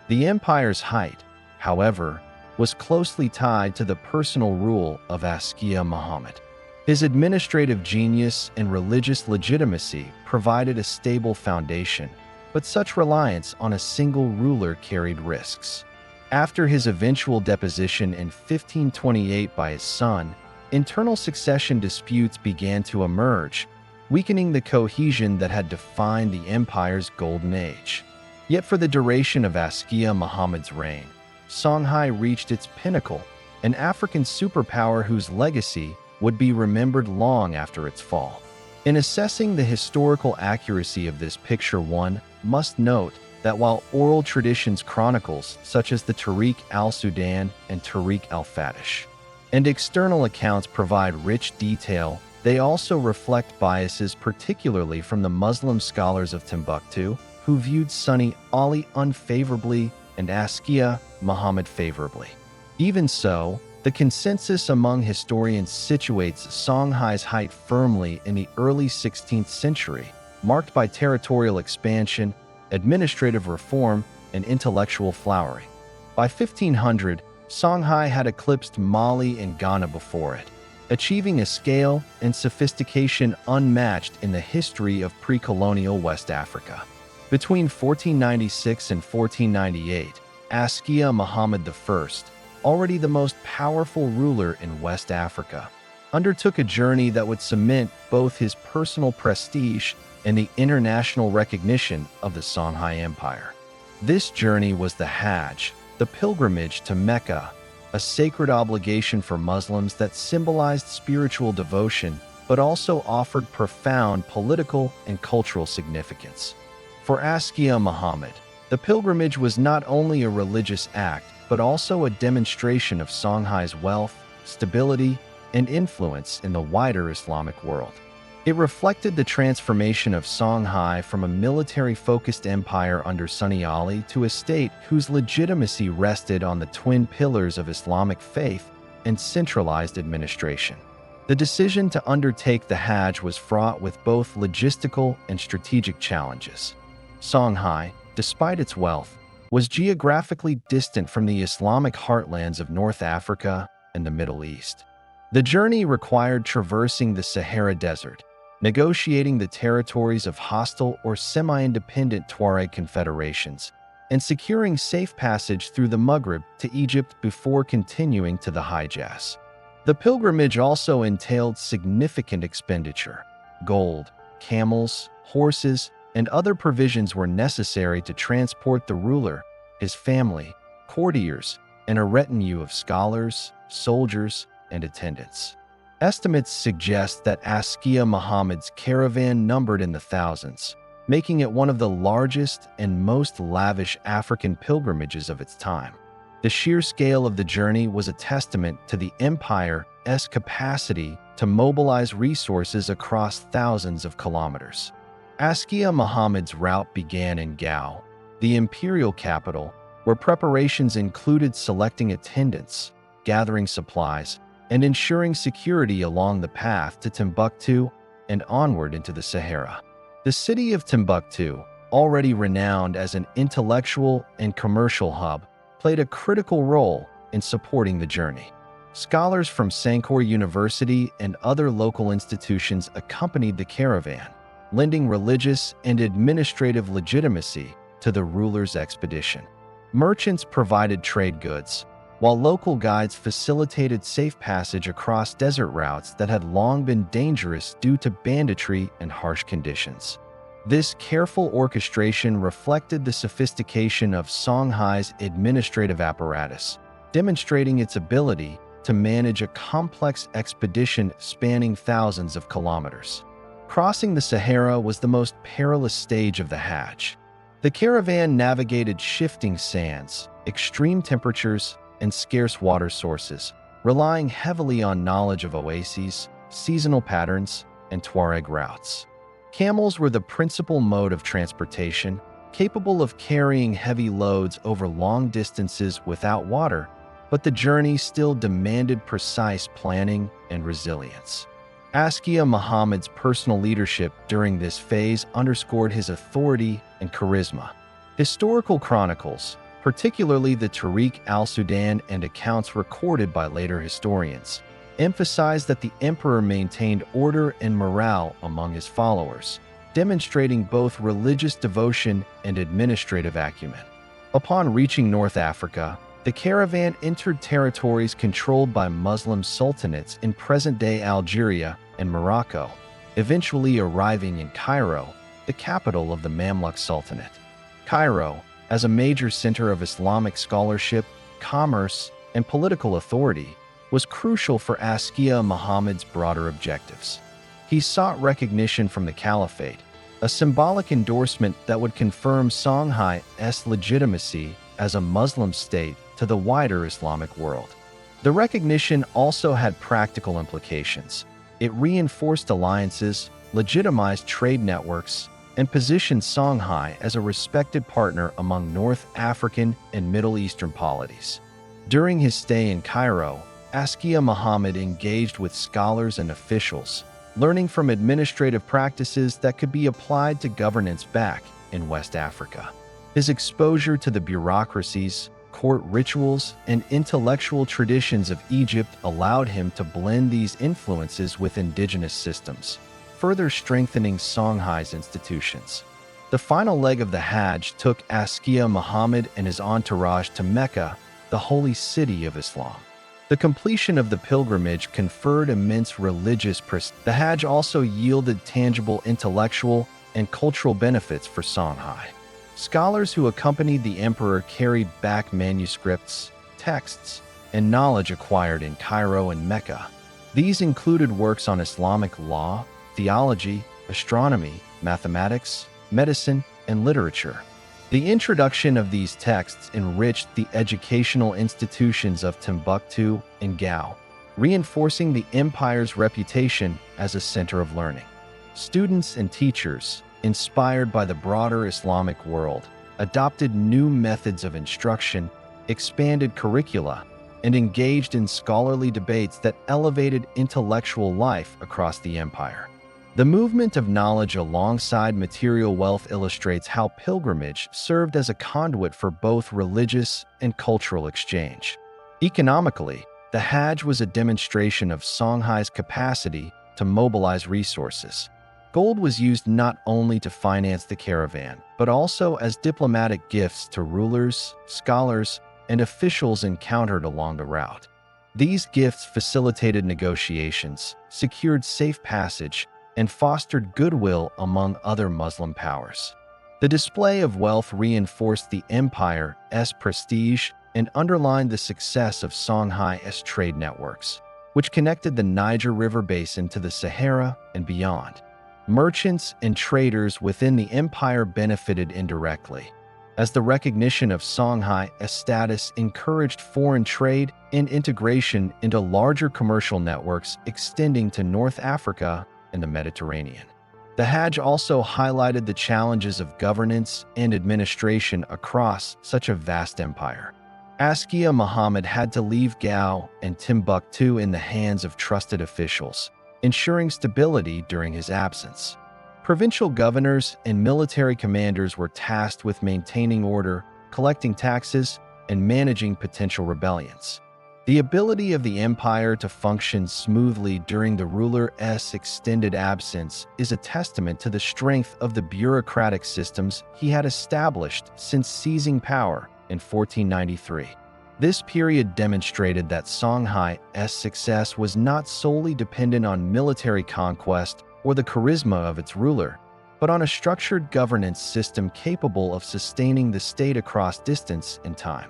The empire's height, however, was closely tied to the personal rule of Askia Muhammad. His administrative genius and religious legitimacy provided a stable foundation, but such reliance on a single ruler carried risks. After his eventual deposition in 1528 by his son, internal succession disputes began to emerge, weakening the cohesion that had defined the empire's golden age. Yet for the duration of Askia Muhammad's reign, Songhai reached its pinnacle, an African superpower whose legacy would be remembered long after its fall. In assessing the historical accuracy of this picture, one must note that while oral traditions chronicles, such as the Tariq al-Sudan and Tariq al-Fatish, and external accounts provide rich detail, they also reflect biases, particularly from the Muslim scholars of Timbuktu, who viewed Sonni Ali unfavorably and Askia Muhammad favorably. Even so, the consensus among historians situates Songhai's height firmly in the early 16th century, marked by territorial expansion, administrative reform, and intellectual flowering. By 1500, Songhai had eclipsed Mali and Ghana before it, achieving a scale and sophistication unmatched in the history of pre-colonial West Africa. Between 1496 and 1498, Askia Muhammad I, already the most powerful ruler in West Africa, undertook a journey that would cement both his personal prestige and the international recognition of the Songhai Empire. This journey was the Hajj, the pilgrimage to Mecca, a sacred obligation for Muslims that symbolized spiritual devotion but also offered profound political and cultural significance. For Askia Muhammad, the pilgrimage was not only a religious act but also a demonstration of Songhai's wealth, stability, and influence in the wider Islamic world. It reflected the transformation of Songhai from a military-focused empire under Sonni Ali to a state whose legitimacy rested on the twin pillars of Islamic faith and centralized administration. The decision to undertake the Hajj was fraught with both logistical and strategic challenges. Songhai, despite its wealth, was geographically distant from the Islamic heartlands of North Africa and the Middle East. The journey required traversing the Sahara Desert, negotiating the territories of hostile or semi-independent Tuareg confederations, and securing safe passage through the Maghreb to Egypt before continuing to the Hijaz. The pilgrimage also entailed significant expenditure. Gold, camels, horses, and other provisions were necessary to transport the ruler, his family, courtiers, and a retinue of scholars, soldiers, and attendants. Estimates suggest that Askia Muhammad's caravan numbered in the thousands, making it one of the largest and most lavish African pilgrimages of its time. The sheer scale of the journey was a testament to the empire's capacity to mobilize resources across thousands of kilometers. Askia Muhammad's route began in Gao, the imperial capital, where preparations included selecting attendants, gathering supplies, and ensuring security along the path to Timbuktu and onward into the Sahara. The city of Timbuktu, already renowned as an intellectual and commercial hub, played a critical role in supporting the journey. Scholars from Sankore University and other local institutions accompanied the caravan, lending religious and administrative legitimacy to the ruler's expedition. Merchants provided trade goods, while local guides facilitated safe passage across desert routes that had long been dangerous due to banditry and harsh conditions. This careful orchestration reflected the sophistication of Songhai's administrative apparatus, demonstrating its ability to manage a complex expedition spanning thousands of kilometers. Crossing the Sahara was the most perilous stage of the Hajj. The caravan navigated shifting sands, extreme temperatures, and scarce water sources, relying heavily on knowledge of oases, seasonal patterns, and Tuareg routes. Camels were the principal mode of transportation, capable of carrying heavy loads over long distances without water, but the journey still demanded precise planning and resilience. Askia Muhammad's personal leadership during this phase underscored his authority and charisma. Historical chronicles, particularly the Tariq al-Sudan and accounts recorded by later historians, emphasize that the emperor maintained order and morale among his followers, demonstrating both religious devotion and administrative acumen. Upon reaching North Africa, the caravan entered territories controlled by Muslim sultanates in present-day Algeria and Morocco, eventually arriving in Cairo, the capital of the Mamluk Sultanate. Cairo, as a major center of Islamic scholarship, commerce, and political authority, was crucial for Askia Muhammad's broader objectives. He sought recognition from the Caliphate, a symbolic endorsement that would confirm Songhai's legitimacy as a Muslim state to the wider Islamic world. The recognition also had practical implications. It reinforced alliances, legitimized trade networks, and positioned Songhai as a respected partner among North African and Middle Eastern polities. During his stay in Cairo, Askia Muhammad engaged with scholars and officials, learning from administrative practices that could be applied to governance back in West Africa. His exposure to the bureaucracies, court rituals, and intellectual traditions of Egypt allowed him to blend these influences with indigenous systems, further strengthening Songhai's institutions. The final leg of the Hajj took Askia Muhammad and his entourage to Mecca, the holy city of Islam. The completion of the pilgrimage conferred immense religious prestige. The Hajj also yielded tangible intellectual and cultural benefits for Songhai. Scholars who accompanied the emperor carried back manuscripts, texts, and knowledge acquired in Cairo and Mecca. These included works on Islamic law, theology, astronomy, mathematics, medicine, and literature. The introduction of these texts enriched the educational institutions of Timbuktu and Gao, reinforcing the empire's reputation as a center of learning. Students and teachers, inspired by the broader Islamic world, adopted new methods of instruction, expanded curricula, and engaged in scholarly debates that elevated intellectual life across the empire. The movement of knowledge alongside material wealth illustrates how pilgrimage served as a conduit for both religious and cultural exchange. Economically, the Hajj was a demonstration of Songhai's capacity to mobilize resources. Gold was used not only to finance the caravan, but also as diplomatic gifts to rulers, scholars, and officials encountered along the route. These gifts facilitated negotiations, secured safe passage, and fostered goodwill among other Muslim powers. The display of wealth reinforced the empire's prestige and underlined the success of Songhai's trade networks, which connected the Niger River basin to the Sahara and beyond. Merchants and traders within the empire benefited indirectly, as the recognition of Songhai's status encouraged foreign trade and integration into larger commercial networks extending to North Africa and the Mediterranean. The Hajj also highlighted the challenges of governance and administration across such a vast empire. Askia Muhammad had to leave Gao and Timbuktu in the hands of trusted officials, ensuring stability during his absence. Provincial governors and military commanders were tasked with maintaining order, collecting taxes, and managing potential rebellions. The ability of the empire to function smoothly during the ruler's extended absence is a testament to the strength of the bureaucratic systems he had established since seizing power in 1493. This period demonstrated that Songhai's success was not solely dependent on military conquest or the charisma of its ruler, but on a structured governance system capable of sustaining the state across distance and time.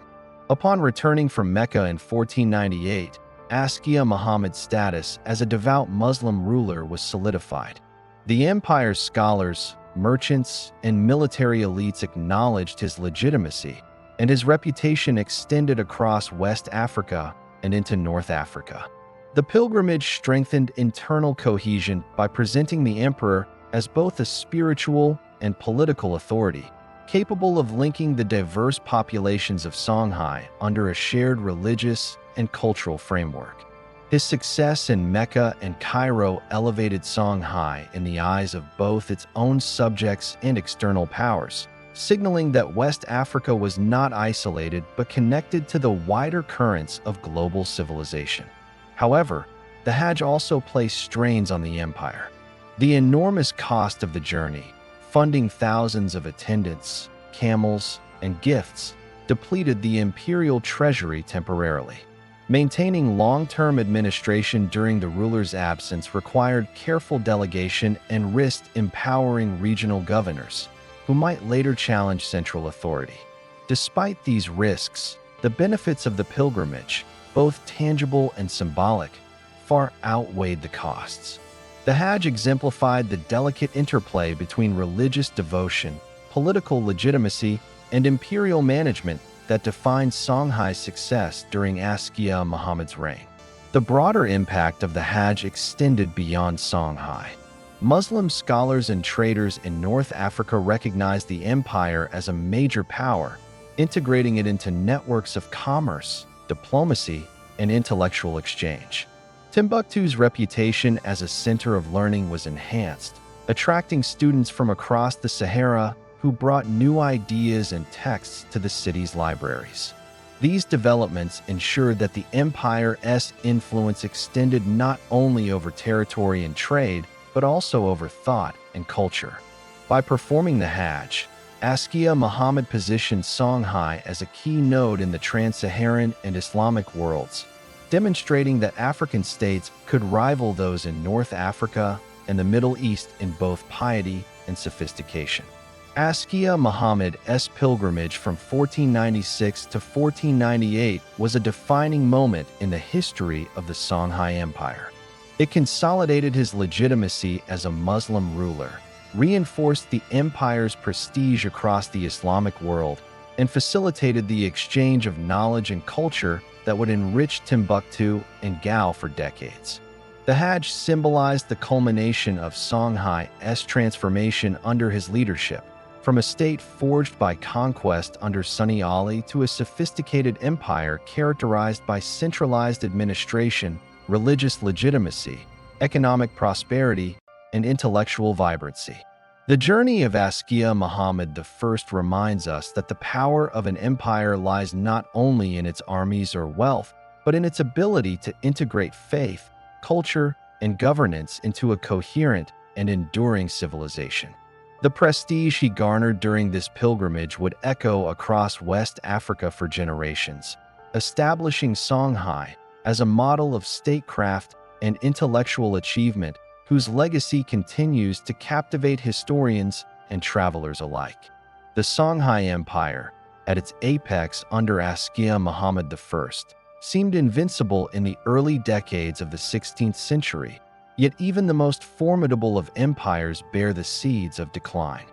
Upon returning from Mecca in 1498, Askia Muhammad's status as a devout Muslim ruler was solidified. The empire's scholars, merchants, and military elites acknowledged his legitimacy, and his reputation extended across West Africa and into North Africa. The pilgrimage strengthened internal cohesion by presenting the emperor as both a spiritual and political authority, capable of linking the diverse populations of Songhai under a shared religious and cultural framework. His success in Mecca and Cairo elevated Songhai in the eyes of both its own subjects and external powers, signaling that West Africa was not isolated but connected to the wider currents of global civilization. However, the Hajj also placed strains on the empire. The enormous cost of the journey, funding thousands of attendants, camels, and gifts, depleted the imperial treasury temporarily. Maintaining long-term administration during the ruler's absence required careful delegation and risked empowering regional governors, who might later challenge central authority. Despite these risks, the benefits of the pilgrimage, both tangible and symbolic, far outweighed the costs. The Hajj exemplified the delicate interplay between religious devotion, political legitimacy, and imperial management that defined Songhai's success during Askia Muhammad's reign. The broader impact of the Hajj extended beyond Songhai. Muslim scholars and traders in North Africa recognized the empire as a major power, integrating it into networks of commerce, diplomacy, and intellectual exchange. Timbuktu's reputation as a center of learning was enhanced, attracting students from across the Sahara who brought new ideas and texts to the city's libraries. These developments ensured that the empire's influence extended not only over territory and trade, but also over thought and culture. By performing the Hajj, Askia Muhammad positioned Songhai as a key node in the trans-Saharan and Islamic worlds, demonstrating that African states could rival those in North Africa and the Middle East in both piety and sophistication. Askia Muhammad's pilgrimage from 1496 to 1498 was a defining moment in the history of the Songhai Empire. It consolidated his legitimacy as a Muslim ruler, reinforced the empire's prestige across the Islamic world, and facilitated the exchange of knowledge and culture that would enrich Timbuktu and Gao for decades. The Hajj symbolized the culmination of Songhai's transformation under his leadership, from a state forged by conquest under Sonni Ali to a sophisticated empire characterized by centralized administration, religious legitimacy, economic prosperity, and intellectual vibrancy. The journey of Askia Muhammad I reminds us that the power of an empire lies not only in its armies or wealth, but in its ability to integrate faith, culture, and governance into a coherent and enduring civilization. The prestige he garnered during this pilgrimage would echo across West Africa for generations, establishing Songhai as a model of statecraft and intellectual achievement whose legacy continues to captivate historians and travelers alike. The Songhai Empire, at its apex under Askia Muhammad I, seemed invincible in the early decades of the 16th century, yet even the most formidable of empires bear the seeds of decline.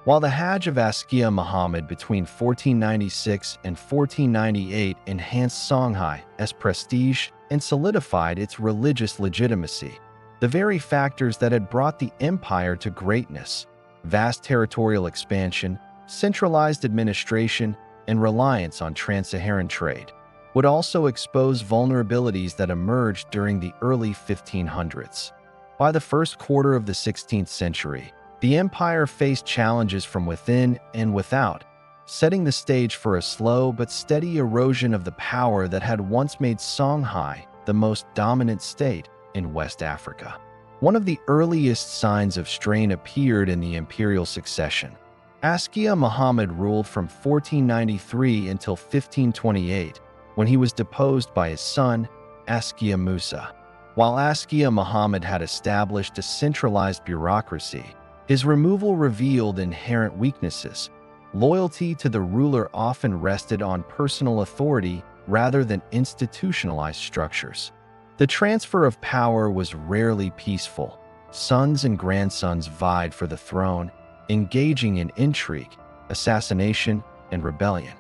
While the Hajj of Askia Muhammad between 1496 and 1498 enhanced Songhai's prestige and solidified its religious legitimacy, the very factors that had brought the empire to greatness, vast territorial expansion, centralized administration, and reliance on trans-Saharan trade, would also expose vulnerabilities that emerged during the early 1500s. By the first quarter of the 16th century, the empire faced challenges from within and without, setting the stage for a slow but steady erosion of the power that had once made Songhai the most dominant state in West Africa. One of the earliest signs of strain appeared in the imperial succession. Askia Muhammad ruled from 1493 until 1528, when he was deposed by his son, Askia Musa. While Askia Muhammad had established a centralized bureaucracy, his removal revealed inherent weaknesses. Loyalty to the ruler often rested on personal authority rather than institutionalized structures. The transfer of power was rarely peaceful. Sons and grandsons vied for the throne, engaging in intrigue, assassination, and rebellion.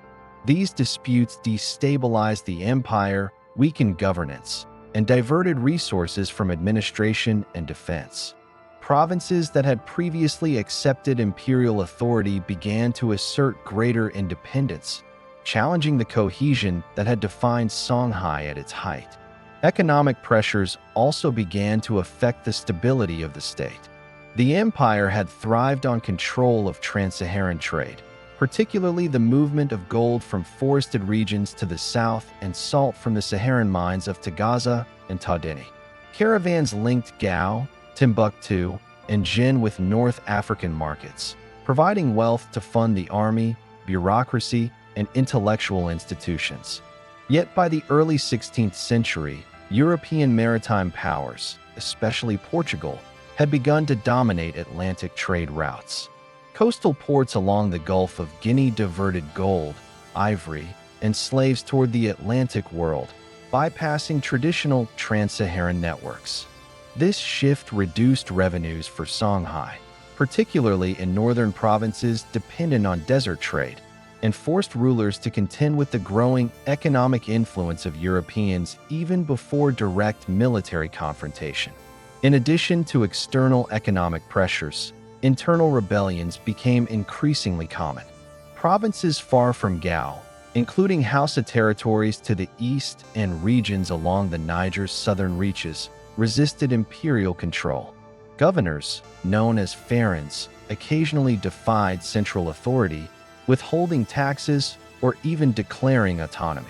These disputes destabilized the empire, weakened governance, and diverted resources from administration and defense. Provinces that had previously accepted imperial authority began to assert greater independence, challenging the cohesion that had defined Songhai at its height. Economic pressures also began to affect the stability of the state. The empire had thrived on control of trans-Saharan trade, particularly the movement of gold from forested regions to the south and salt from the Saharan mines of Tagaza and Tondibi. Caravans linked Gao, Timbuktu, and Jin with North African markets, providing wealth to fund the army, bureaucracy, and intellectual institutions. Yet by the early 16th century, European maritime powers, especially Portugal, had begun to dominate Atlantic trade routes. Coastal ports along the Gulf of Guinea diverted gold, ivory, and slaves toward the Atlantic world, bypassing traditional trans-Saharan networks. This shift reduced revenues for Songhai, particularly in northern provinces dependent on desert trade, and forced rulers to contend with the growing economic influence of Europeans even before direct military confrontation. In addition to external economic pressures, internal rebellions became increasingly common. Provinces far from Gao, including Hausa territories to the east and regions along the Niger's southern reaches, resisted imperial control. Governors, known as pharaons, occasionally defied central authority, withholding taxes or even declaring autonomy.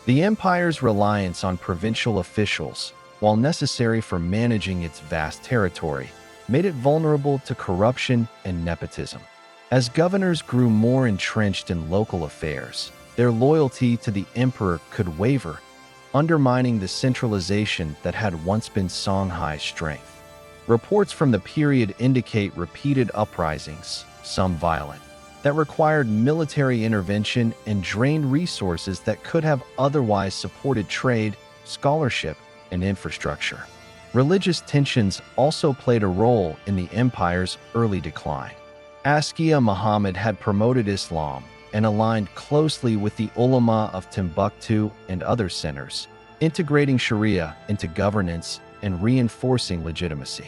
The empire's reliance on provincial officials, while necessary for managing its vast territory, made it vulnerable to corruption and nepotism. As governors grew more entrenched in local affairs, their loyalty to the emperor could waver, undermining the centralization that had once been Songhai's strength. Reports from the period indicate repeated uprisings, some violent, that required military intervention and drained resources that could have otherwise supported trade, scholarship, and infrastructure. Religious tensions also played a role in the empire's early decline. Askia Muhammad had promoted Islam and aligned closely with the ulama of Timbuktu and other centers, integrating Sharia into governance and reinforcing legitimacy.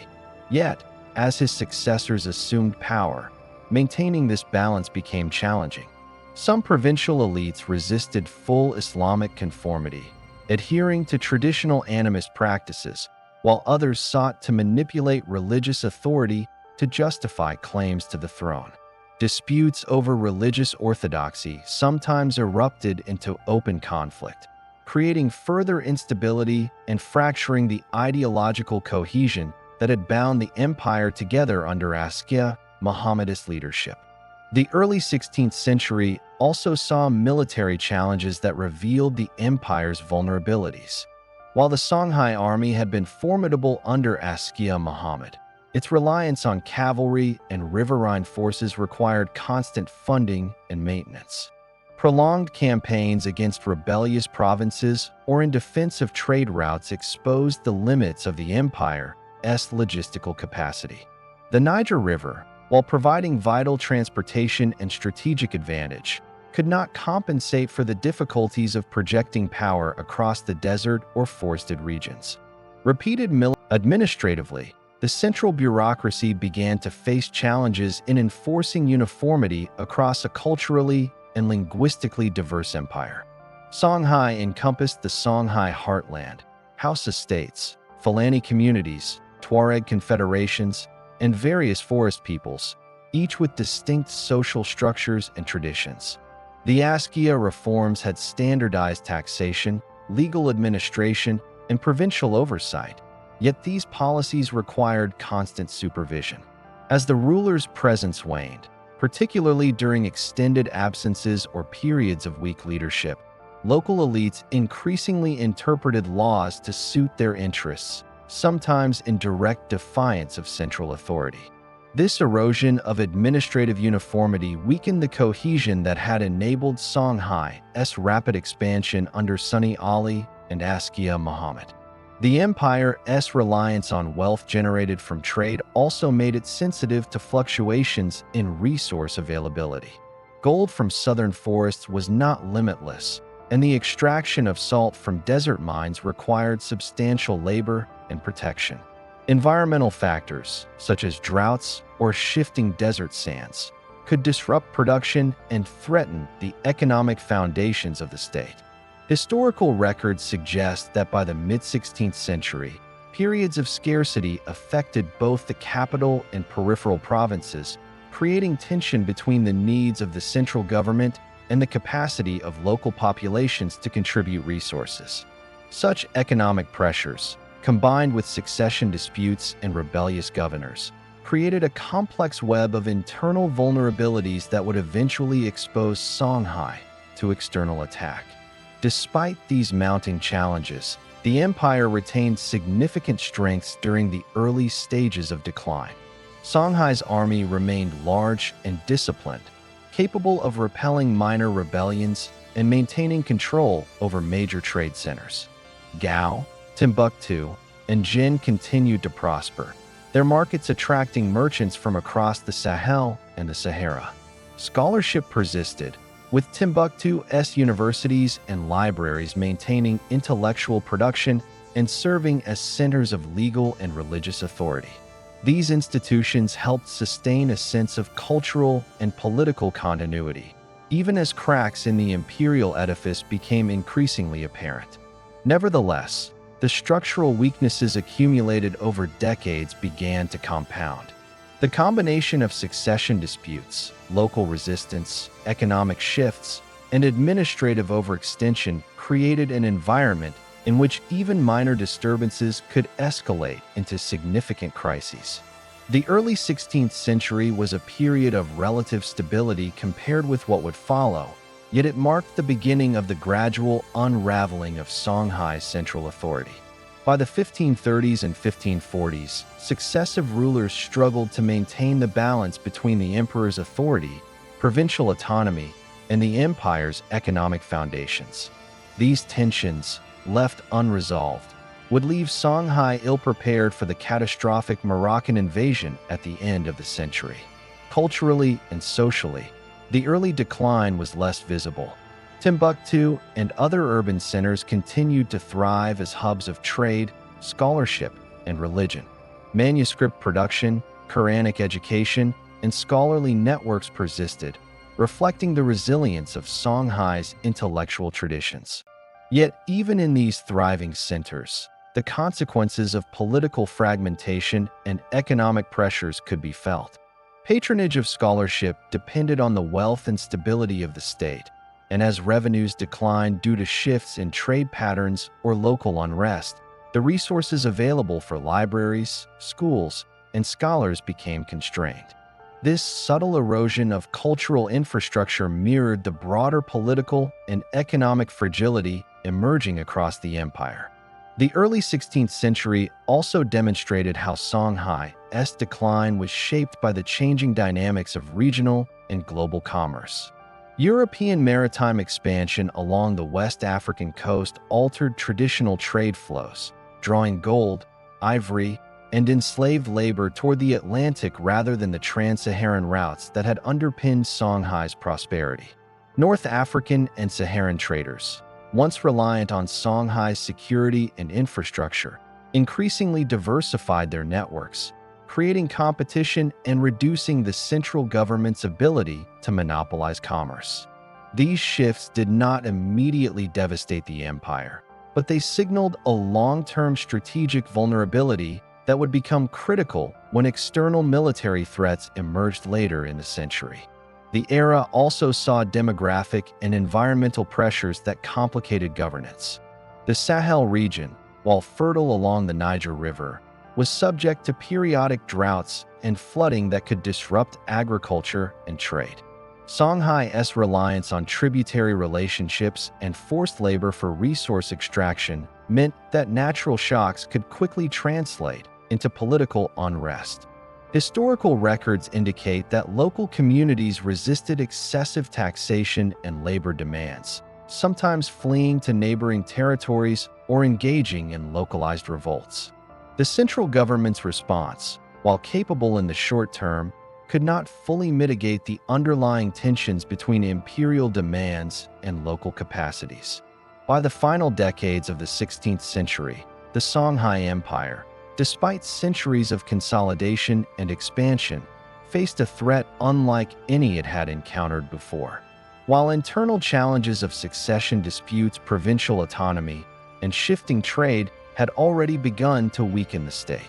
Yet, as his successors assumed power, maintaining this balance became challenging. Some provincial elites resisted full Islamic conformity, adhering to traditional animist practices, while others sought to manipulate religious authority to justify claims to the throne. Disputes over religious orthodoxy sometimes erupted into open conflict, creating further instability and fracturing the ideological cohesion that had bound the empire together under Askia Muhammad's leadership. The early 16th century also saw military challenges that revealed the empire's vulnerabilities. While the Songhai army had been formidable under Askia Muhammad, its reliance on cavalry and riverine forces required constant funding and maintenance. Prolonged campaigns against rebellious provinces or in defense of trade routes exposed the limits of the empire's logistical capacity. The Niger River, while providing vital transportation and strategic advantage, could not compensate for the difficulties of projecting power across the desert or forested regions. Administratively, the central bureaucracy began to face challenges in enforcing uniformity across a culturally and linguistically diverse empire. Songhai encompassed the Songhai heartland, house estates, Fulani communities, Tuareg confederations, and various forest peoples, each with distinct social structures and traditions. The Askia reforms had standardized taxation, legal administration, and provincial oversight, yet these policies required constant supervision. As the ruler's presence waned, particularly during extended absences or periods of weak leadership, local elites increasingly interpreted laws to suit their interests, sometimes in direct defiance of central authority. This erosion of administrative uniformity weakened the cohesion that had enabled Songhai's rapid expansion under Sonni Ali and Askia Muhammad. The empire's reliance on wealth generated from trade also made it sensitive to fluctuations in resource availability. Gold from southern forests was not limitless, and the extraction of salt from desert mines required substantial labor and protection. Environmental factors, such as droughts or shifting desert sands, could disrupt production and threaten the economic foundations of the state. Historical records suggest that by the mid-16th century, periods of scarcity affected both the capital and peripheral provinces, creating tension between the needs of the central government and the capacity of local populations to contribute resources. Such economic pressures, combined with succession disputes and rebellious governors, created a complex web of internal vulnerabilities that would eventually expose Songhai to external attack. Despite these mounting challenges, the empire retained significant strengths during the early stages of decline. Songhai's army remained large and disciplined, capable of repelling minor rebellions and maintaining control over major trade centers. Gao, Timbuktu, and Jin continued to prosper, their markets attracting merchants from across the Sahel and the Sahara. Scholarship persisted, with Timbuktu's universities and libraries maintaining intellectual production and serving as centers of legal and religious authority. These institutions helped sustain a sense of cultural and political continuity, even as cracks in the imperial edifice became increasingly apparent. Nevertheless, the structural weaknesses accumulated over decades began to compound. The combination of succession disputes, local resistance, economic shifts, and administrative overextension created an environment in which even minor disturbances could escalate into significant crises. The early 16th century was a period of relative stability compared with what would follow, yet it marked the beginning of the gradual unraveling of Songhai's central authority. By the 1530s and 1540s, successive rulers struggled to maintain the balance between the emperor's authority, provincial autonomy, and the empire's economic foundations. These tensions, left unresolved, would leave Songhai ill-prepared for the catastrophic Moroccan invasion at the end of the century. Culturally and socially, the early decline was less visible. Timbuktu and other urban centers continued to thrive as hubs of trade, scholarship, and religion. Manuscript production, Quranic education, and scholarly networks persisted, reflecting the resilience of Songhai's intellectual traditions. Yet, even in these thriving centers, the consequences of political fragmentation and economic pressures could be felt. Patronage of scholarship depended on the wealth and stability of the state, and as revenues declined due to shifts in trade patterns or local unrest, the resources available for libraries, schools, and scholars became constrained. This subtle erosion of cultural infrastructure mirrored the broader political and economic fragility emerging across the empire. The early 16th century also demonstrated how Songhai's decline was shaped by the changing dynamics of regional and global commerce. European maritime expansion along the West African coast altered traditional trade flows, drawing gold, ivory, and enslaved labor toward the Atlantic rather than the trans-Saharan routes that had underpinned Songhai's prosperity. North African and Saharan traders, once reliant on Songhai's security and infrastructure, increasingly diversified their networks, creating competition and reducing the central government's ability to monopolize commerce. These shifts did not immediately devastate the empire, but they signaled a long-term strategic vulnerability that would become critical when external military threats emerged later in the century. The era also saw demographic and environmental pressures that complicated governance. The Sahel region, while fertile along the Niger River, was subject to periodic droughts and flooding that could disrupt agriculture and trade. Songhai's reliance on tributary relationships and forced labor for resource extraction meant that natural shocks could quickly translate into political unrest. Historical records indicate that local communities resisted excessive taxation and labor demands, sometimes fleeing to neighboring territories or engaging in localized revolts. The central government's response, while capable in the short term, could not fully mitigate the underlying tensions between imperial demands and local capacities. By the final decades of the 16th century, the Songhai Empire, despite centuries of consolidation and expansion, faced a threat unlike any it had encountered before. While internal challenges of succession disputes, provincial autonomy, and shifting trade had already begun to weaken the state,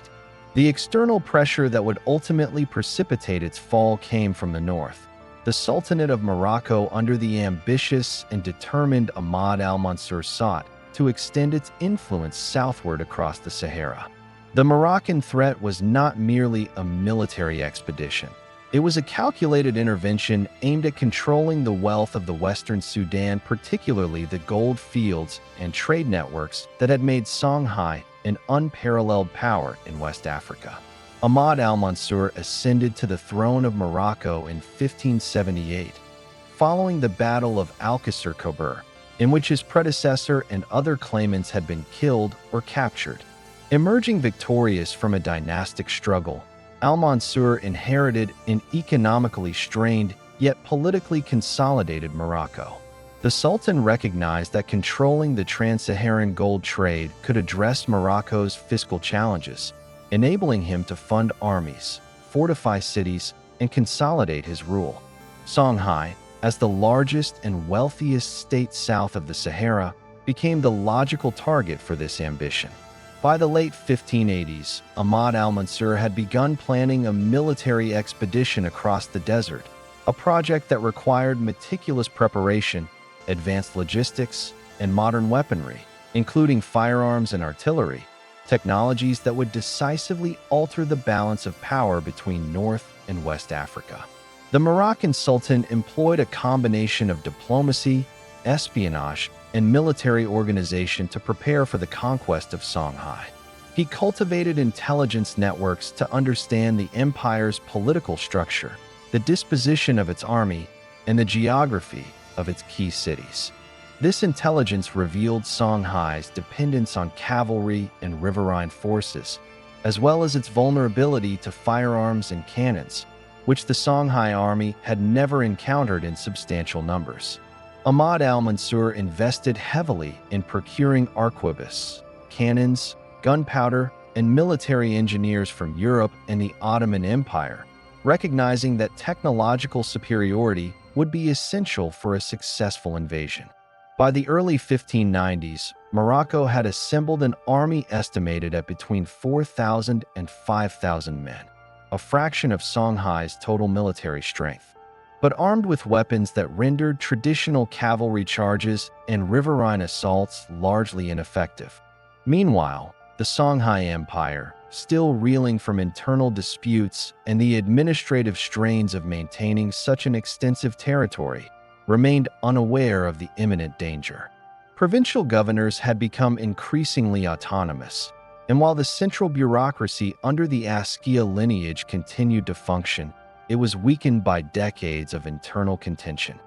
the external pressure that would ultimately precipitate its fall came from the north. The Sultanate of Morocco, under the ambitious and determined Ahmad al-Mansur, sought to extend its influence southward across the Sahara. The Moroccan threat was not merely a military expedition. It was a calculated intervention aimed at controlling the wealth of the Western Sudan, particularly the gold fields and trade networks that had made Songhai an unparalleled power in West Africa. Ahmad al-Mansur ascended to the throne of Morocco in 1578, following the Battle of Alcasar-Kobur, in which his predecessor and other claimants had been killed or captured. Emerging victorious from a dynastic struggle, al-Mansur inherited an economically strained yet politically consolidated Morocco. The Sultan recognized that controlling the trans-Saharan gold trade could address Morocco's fiscal challenges, enabling him to fund armies, fortify cities, and consolidate his rule. Songhai, as the largest and wealthiest state south of the Sahara, became the logical target for this ambition. By the late 1580s, Ahmad al-Mansur had begun planning a military expedition across the desert, a project that required meticulous preparation, advanced logistics, and modern weaponry, including firearms and artillery, technologies that would decisively alter the balance of power between North and West Africa. The Moroccan Sultan employed a combination of diplomacy, espionage, and military organization to prepare for the conquest of Songhai. He cultivated intelligence networks to understand the empire's political structure, the disposition of its army, and the geography of its key cities. This intelligence revealed Songhai's dependence on cavalry and riverine forces, as well as its vulnerability to firearms and cannons, which the Songhai army had never encountered in substantial numbers. Ahmad al-Mansur invested heavily in procuring arquebus, cannons, gunpowder, and military engineers from Europe and the Ottoman Empire, recognizing that technological superiority would be essential for a successful invasion. By the early 1590s, Morocco had assembled an army estimated at between 4,000 and 5,000 men, a fraction of Songhai's total military strength. But armed with weapons that rendered traditional cavalry charges and riverine assaults largely ineffective. Meanwhile, the Songhai Empire, still reeling from internal disputes and the administrative strains of maintaining such an extensive territory, remained unaware of the imminent danger. Provincial governors had become increasingly autonomous, and while the central bureaucracy under the Askia lineage continued to function, it was weakened by decades of internal contention.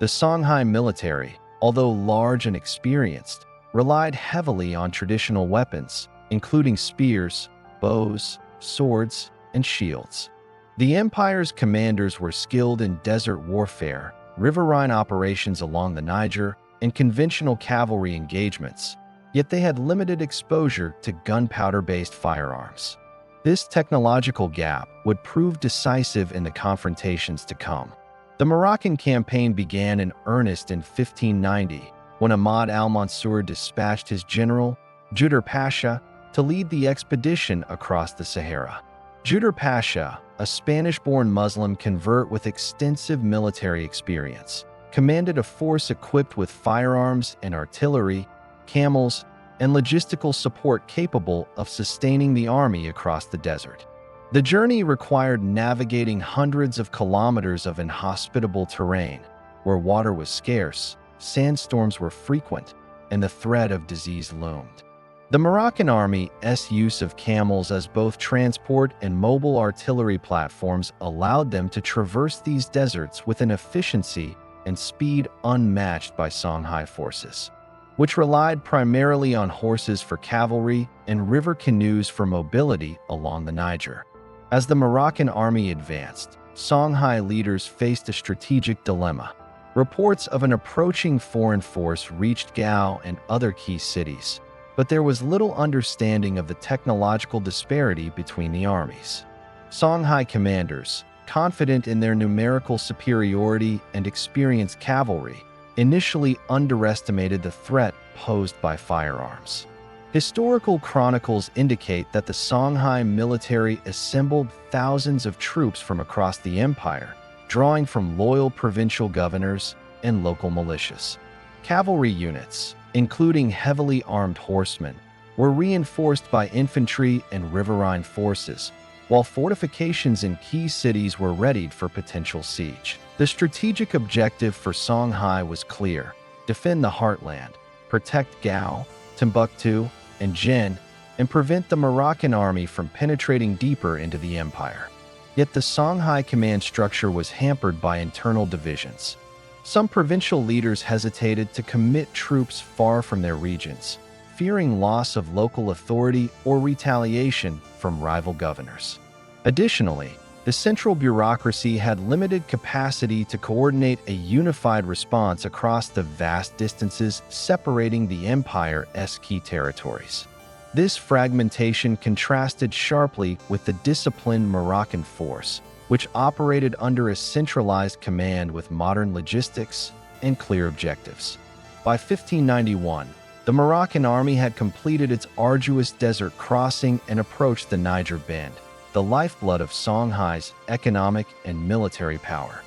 The Songhai military, although large and experienced, relied heavily on traditional weapons, including spears, bows, swords, and shields. The empire's commanders were skilled in desert warfare, riverine operations along the Niger, and conventional cavalry engagements, yet they had limited exposure to gunpowder-based firearms. This technological gap would prove decisive in the confrontations to come. The Moroccan campaign began in earnest in 1590, when Ahmad al-Mansur dispatched his general, Juder Pasha, to lead the expedition across the Sahara. Juder Pasha, a Spanish-born Muslim convert with extensive military experience, commanded a force equipped with firearms and artillery, camels, and logistical support capable of sustaining the army across the desert. The journey required navigating hundreds of kilometers of inhospitable terrain, where water was scarce, sandstorms were frequent, and the threat of disease loomed. The Moroccan army's use of camels as both transport and mobile artillery platforms allowed them to traverse these deserts with an efficiency and speed unmatched by Songhai forces, which relied primarily on horses for cavalry and river canoes for mobility along the Niger. As the Moroccan army advanced, Songhai leaders faced a strategic dilemma. Reports of an approaching foreign force reached Gao and other key cities, but there was little understanding of the technological disparity between the armies. Songhai commanders, confident in their numerical superiority and experienced cavalry, initially underestimated the threat posed by firearms. Historical chronicles indicate that the Songhai military assembled thousands of troops from across the empire, drawing from loyal provincial governors and local militias. Cavalry units, including heavily armed horsemen, were reinforced by infantry and riverine forces, while fortifications in key cities were readied for potential siege. The strategic objective for Songhai was clear: defend the heartland, protect Gao, Timbuktu, and Jen, and prevent the Moroccan army from penetrating deeper into the empire. Yet the Songhai command structure was hampered by internal divisions. Some provincial leaders hesitated to commit troops far from their regions, fearing loss of local authority or retaliation from rival governors. Additionally, the central bureaucracy had limited capacity to coordinate a unified response across the vast distances separating the empire's key territories. This fragmentation contrasted sharply with the disciplined Moroccan force, which operated under a centralized command with modern logistics and clear objectives. By 1591, the Moroccan army had completed its arduous desert crossing and approached the Niger Bend, the lifeblood of Songhai's economic and military power.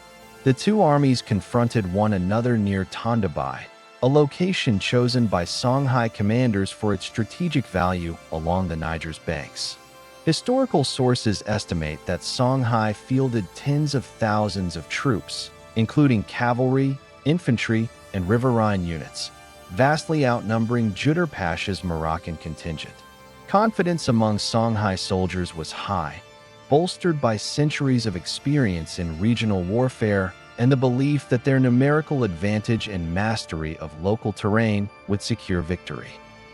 The two armies confronted one another near Tondibi, a location chosen by Songhai commanders for its strategic value along the Niger's banks. Historical sources estimate that Songhai fielded tens of thousands of troops, including cavalry, infantry, and riverine units, vastly outnumbering Juder Pasha's Moroccan contingent. Confidence among Songhai soldiers was high, bolstered by centuries of experience in regional warfare and the belief that their numerical advantage and mastery of local terrain would secure victory.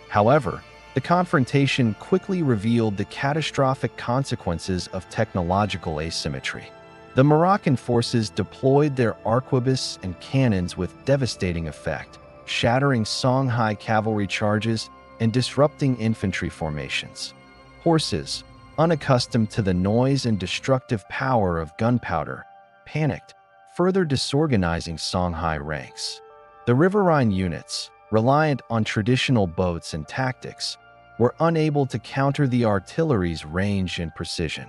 However, the confrontation quickly revealed the catastrophic consequences of technological asymmetry. The Moroccan forces deployed their arquebuses and cannons with devastating effect, shattering Songhai cavalry charges and disrupting infantry formations. Horses, unaccustomed to the noise and destructive power of gunpowder, panicked, further disorganizing Songhai ranks. The riverine units, reliant on traditional boats and tactics, were unable to counter the artillery's range and precision.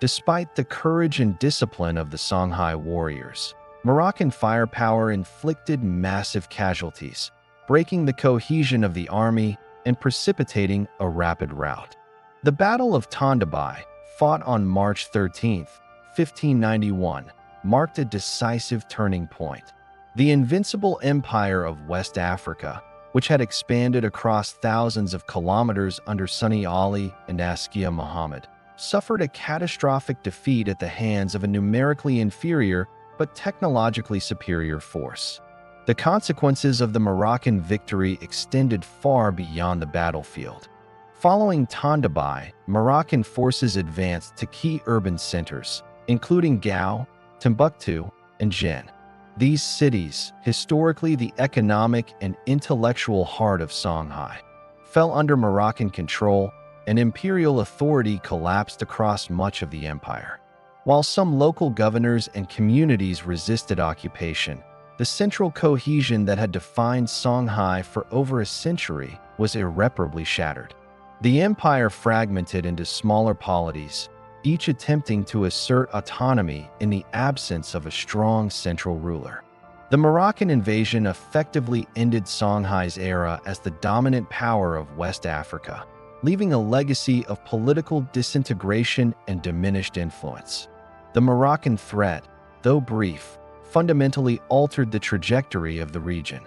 Despite the courage and discipline of the Songhai warriors, Moroccan firepower inflicted massive casualties, breaking the cohesion of the army and precipitating a rapid rout. The Battle of Tondibi, fought on March 13, 1591, marked a decisive turning point. The invincible empire of West Africa, which had expanded across thousands of kilometers under Sonni Ali and Askia Muhammad, suffered a catastrophic defeat at the hands of a numerically inferior but technologically superior force. The consequences of the Moroccan victory extended far beyond the battlefield. Following Tondibi, Moroccan forces advanced to key urban centers, including Gao, Timbuktu, and Jen. These cities, historically the economic and intellectual heart of Songhai, fell under Moroccan control, and imperial authority collapsed across much of the empire. While some local governors and communities resisted occupation, the central cohesion that had defined Songhai for over a century was irreparably shattered. The empire fragmented into smaller polities, each attempting to assert autonomy in the absence of a strong central ruler. The Moroccan invasion effectively ended Songhai's era as the dominant power of West Africa, leaving a legacy of political disintegration and diminished influence. The Moroccan threat, though brief, fundamentally altered the trajectory of the region.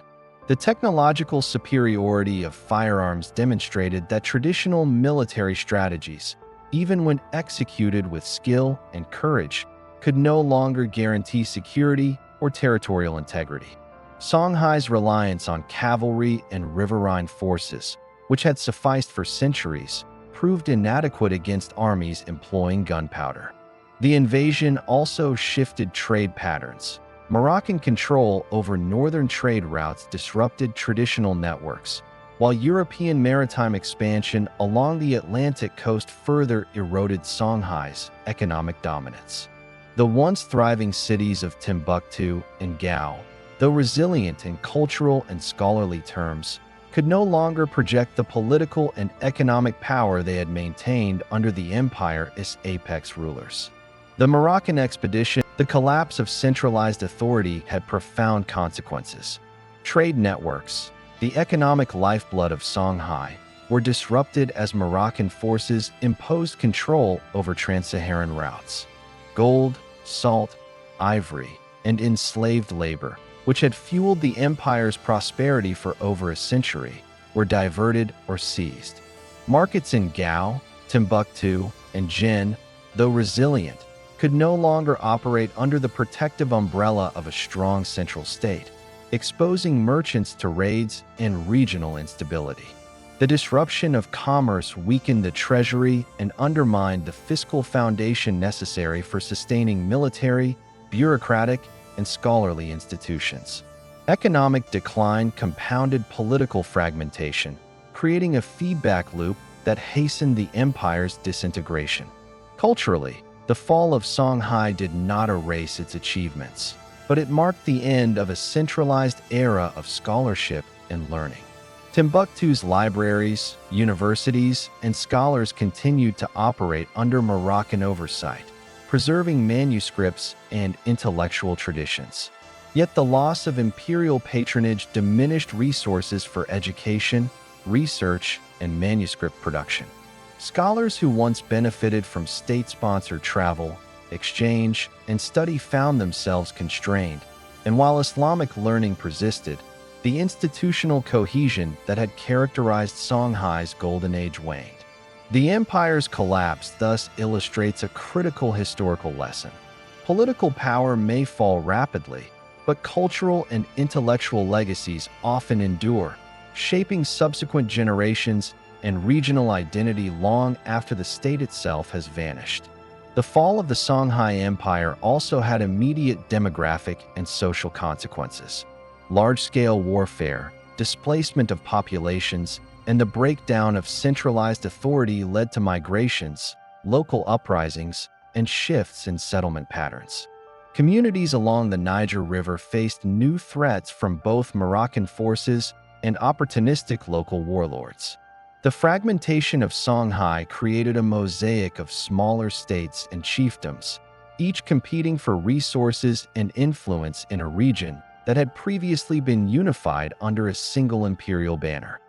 The technological superiority of firearms demonstrated that traditional military strategies, even when executed with skill and courage, could no longer guarantee security or territorial integrity. Songhai's reliance on cavalry and riverine forces, which had sufficed for centuries, proved inadequate against armies employing gunpowder. The invasion also shifted trade patterns. Moroccan control over northern trade routes disrupted traditional networks, while European maritime expansion along the Atlantic coast further eroded Songhai's economic dominance. The once thriving cities of Timbuktu and Gao, though resilient in cultural and scholarly terms, could no longer project the political and economic power they had maintained under the empire's apex rulers. The Moroccan expedition, the collapse of centralized authority, had profound consequences. Trade networks, the economic lifeblood of Songhai, were disrupted as Moroccan forces imposed control over trans-Saharan routes. Gold, salt, ivory, and enslaved labor, which had fueled the empire's prosperity for over a century, were diverted or seized. Markets in Gao, Timbuktu, and Jen, though resilient, could no longer operate under the protective umbrella of a strong central state, exposing merchants to raids and regional instability. The disruption of commerce weakened the treasury and undermined the fiscal foundation necessary for sustaining military, bureaucratic, and scholarly institutions. Economic decline compounded political fragmentation, creating a feedback loop that hastened the empire's disintegration. Culturally, the fall of Songhai did not erase its achievements, but it marked the end of a centralized era of scholarship and learning. Timbuktu's libraries, universities, and scholars continued to operate under Moroccan oversight, preserving manuscripts and intellectual traditions. Yet the loss of imperial patronage diminished resources for education, research, and manuscript production. Scholars who once benefited from state-sponsored travel, exchange, and study found themselves constrained, and while Islamic learning persisted, the institutional cohesion that had characterized Songhai's golden age waned. The empire's collapse thus illustrates a critical historical lesson. Political power may fall rapidly, but cultural and intellectual legacies often endure, shaping subsequent generations and regional identity long after the state itself has vanished. The fall of the Songhai Empire also had immediate demographic and social consequences. Large-scale warfare, displacement of populations, and the breakdown of centralized authority led to migrations, local uprisings, and shifts in settlement patterns. Communities along the Niger River faced new threats from both Moroccan forces and opportunistic local warlords. The fragmentation of Songhai created a mosaic of smaller states and chiefdoms, each competing for resources and influence in a region that had previously been unified under a single imperial banner.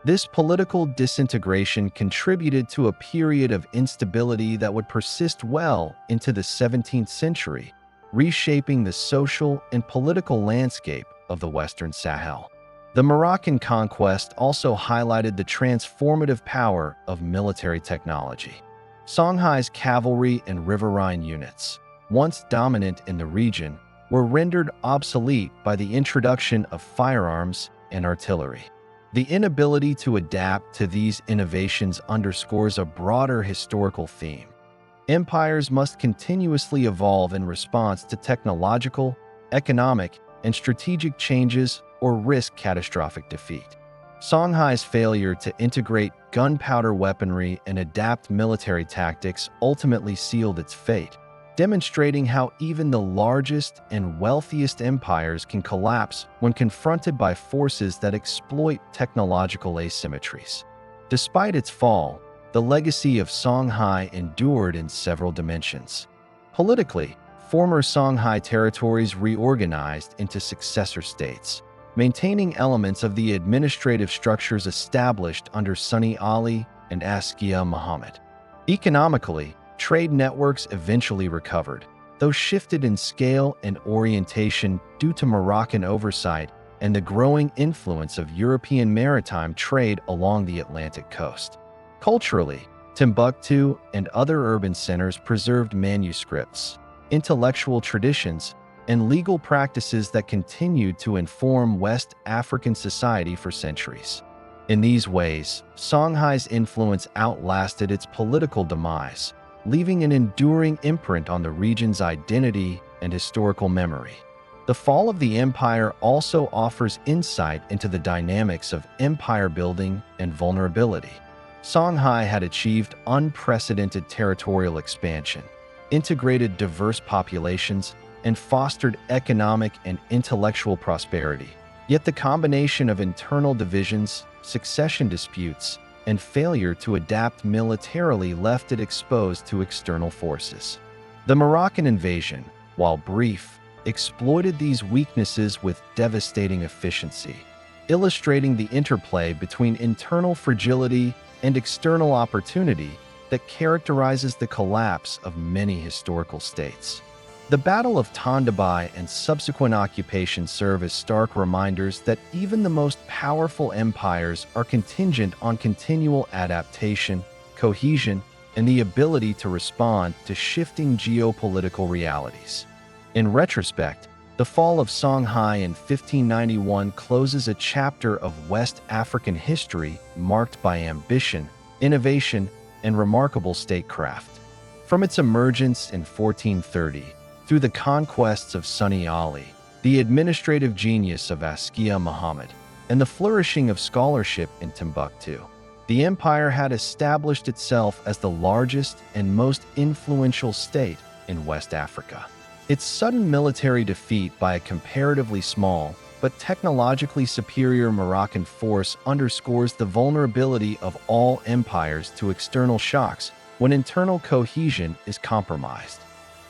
This political disintegration contributed to a period of instability that would persist well into the 17th century, reshaping the social and political landscape of the Western Sahel. The Moroccan conquest also highlighted the transformative power of military technology. Songhai's cavalry and riverine units, once dominant in the region, were rendered obsolete by the introduction of firearms and artillery. The inability to adapt to these innovations underscores a broader historical theme. Empires must continuously evolve in response to technological, economic, and strategic changes or risk catastrophic defeat. Songhai's failure to integrate gunpowder weaponry and adapt military tactics ultimately sealed its fate, demonstrating how even the largest and wealthiest empires can collapse when confronted by forces that exploit technological asymmetries. Despite its fall, the legacy of Songhai endured in several dimensions. Politically, former Songhai territories reorganized into successor states, maintaining elements of the administrative structures established under Sonni Ali and Askia Muhammad. Economically, trade networks eventually recovered, though shifted in scale and orientation due to Moroccan oversight and the growing influence of European maritime trade along the Atlantic coast. Culturally, Timbuktu and other urban centers preserved manuscripts, intellectual traditions, and legal practices that continued to inform West African society for centuries. In these ways, Songhai's influence outlasted its political demise, leaving an enduring imprint on the region's identity and historical memory. The fall of the empire also offers insight into the dynamics of empire building and vulnerability. Songhai had achieved unprecedented territorial expansion, integrated diverse populations, and fostered economic and intellectual prosperity. Yet the combination of internal divisions, succession disputes, and failure to adapt militarily left it exposed to external forces. The Moroccan invasion, while brief, exploited these weaknesses with devastating efficiency, illustrating the interplay between internal fragility and external opportunity that characterizes the collapse of many historical states. The Battle of Tondibi and subsequent occupation serve as stark reminders that even the most powerful empires are contingent on continual adaptation, cohesion, and the ability to respond to shifting geopolitical realities. In retrospect, the fall of Songhai in 1591 closes a chapter of West African history marked by ambition, innovation, and remarkable statecraft. From its emergence in 1430, through the conquests of Sonni Ali, the administrative genius of Askia Muhammad, and the flourishing of scholarship in Timbuktu, the empire had established itself as the largest and most influential state in West Africa. Its sudden military defeat by a comparatively small but technologically superior Moroccan force underscores the vulnerability of all empires to external shocks when internal cohesion is compromised.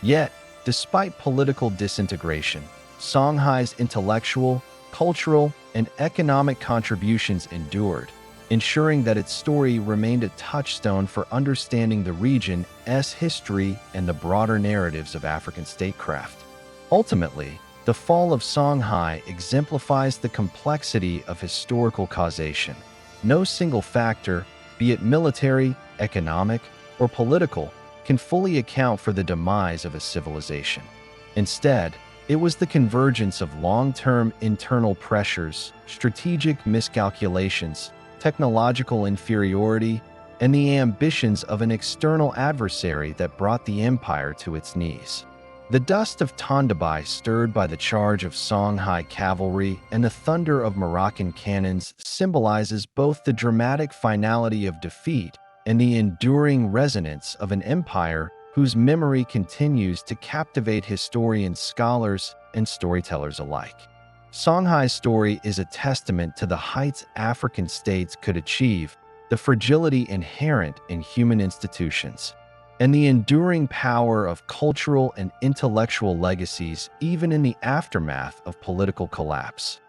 Yet, despite political disintegration, Songhai's intellectual, cultural, and economic contributions endured, ensuring that its story remained a touchstone for understanding the region's history and the broader narratives of African statecraft. Ultimately, the fall of Songhai exemplifies the complexity of historical causation. No single factor, be it military, economic, or political, can fully account for the demise of a civilization. Instead, it was the convergence of long-term internal pressures, strategic miscalculations, technological inferiority, and the ambitions of an external adversary that brought the empire to its knees. The dust of Tondibi, stirred by the charge of Songhai cavalry and the thunder of Moroccan cannons, symbolizes both the dramatic finality of defeat and the enduring resonance of an empire whose memory continues to captivate historians, scholars, and storytellers alike. Songhai's story is a testament to the heights African states could achieve, the fragility inherent in human institutions, and the enduring power of cultural and intellectual legacies even in the aftermath of political collapse.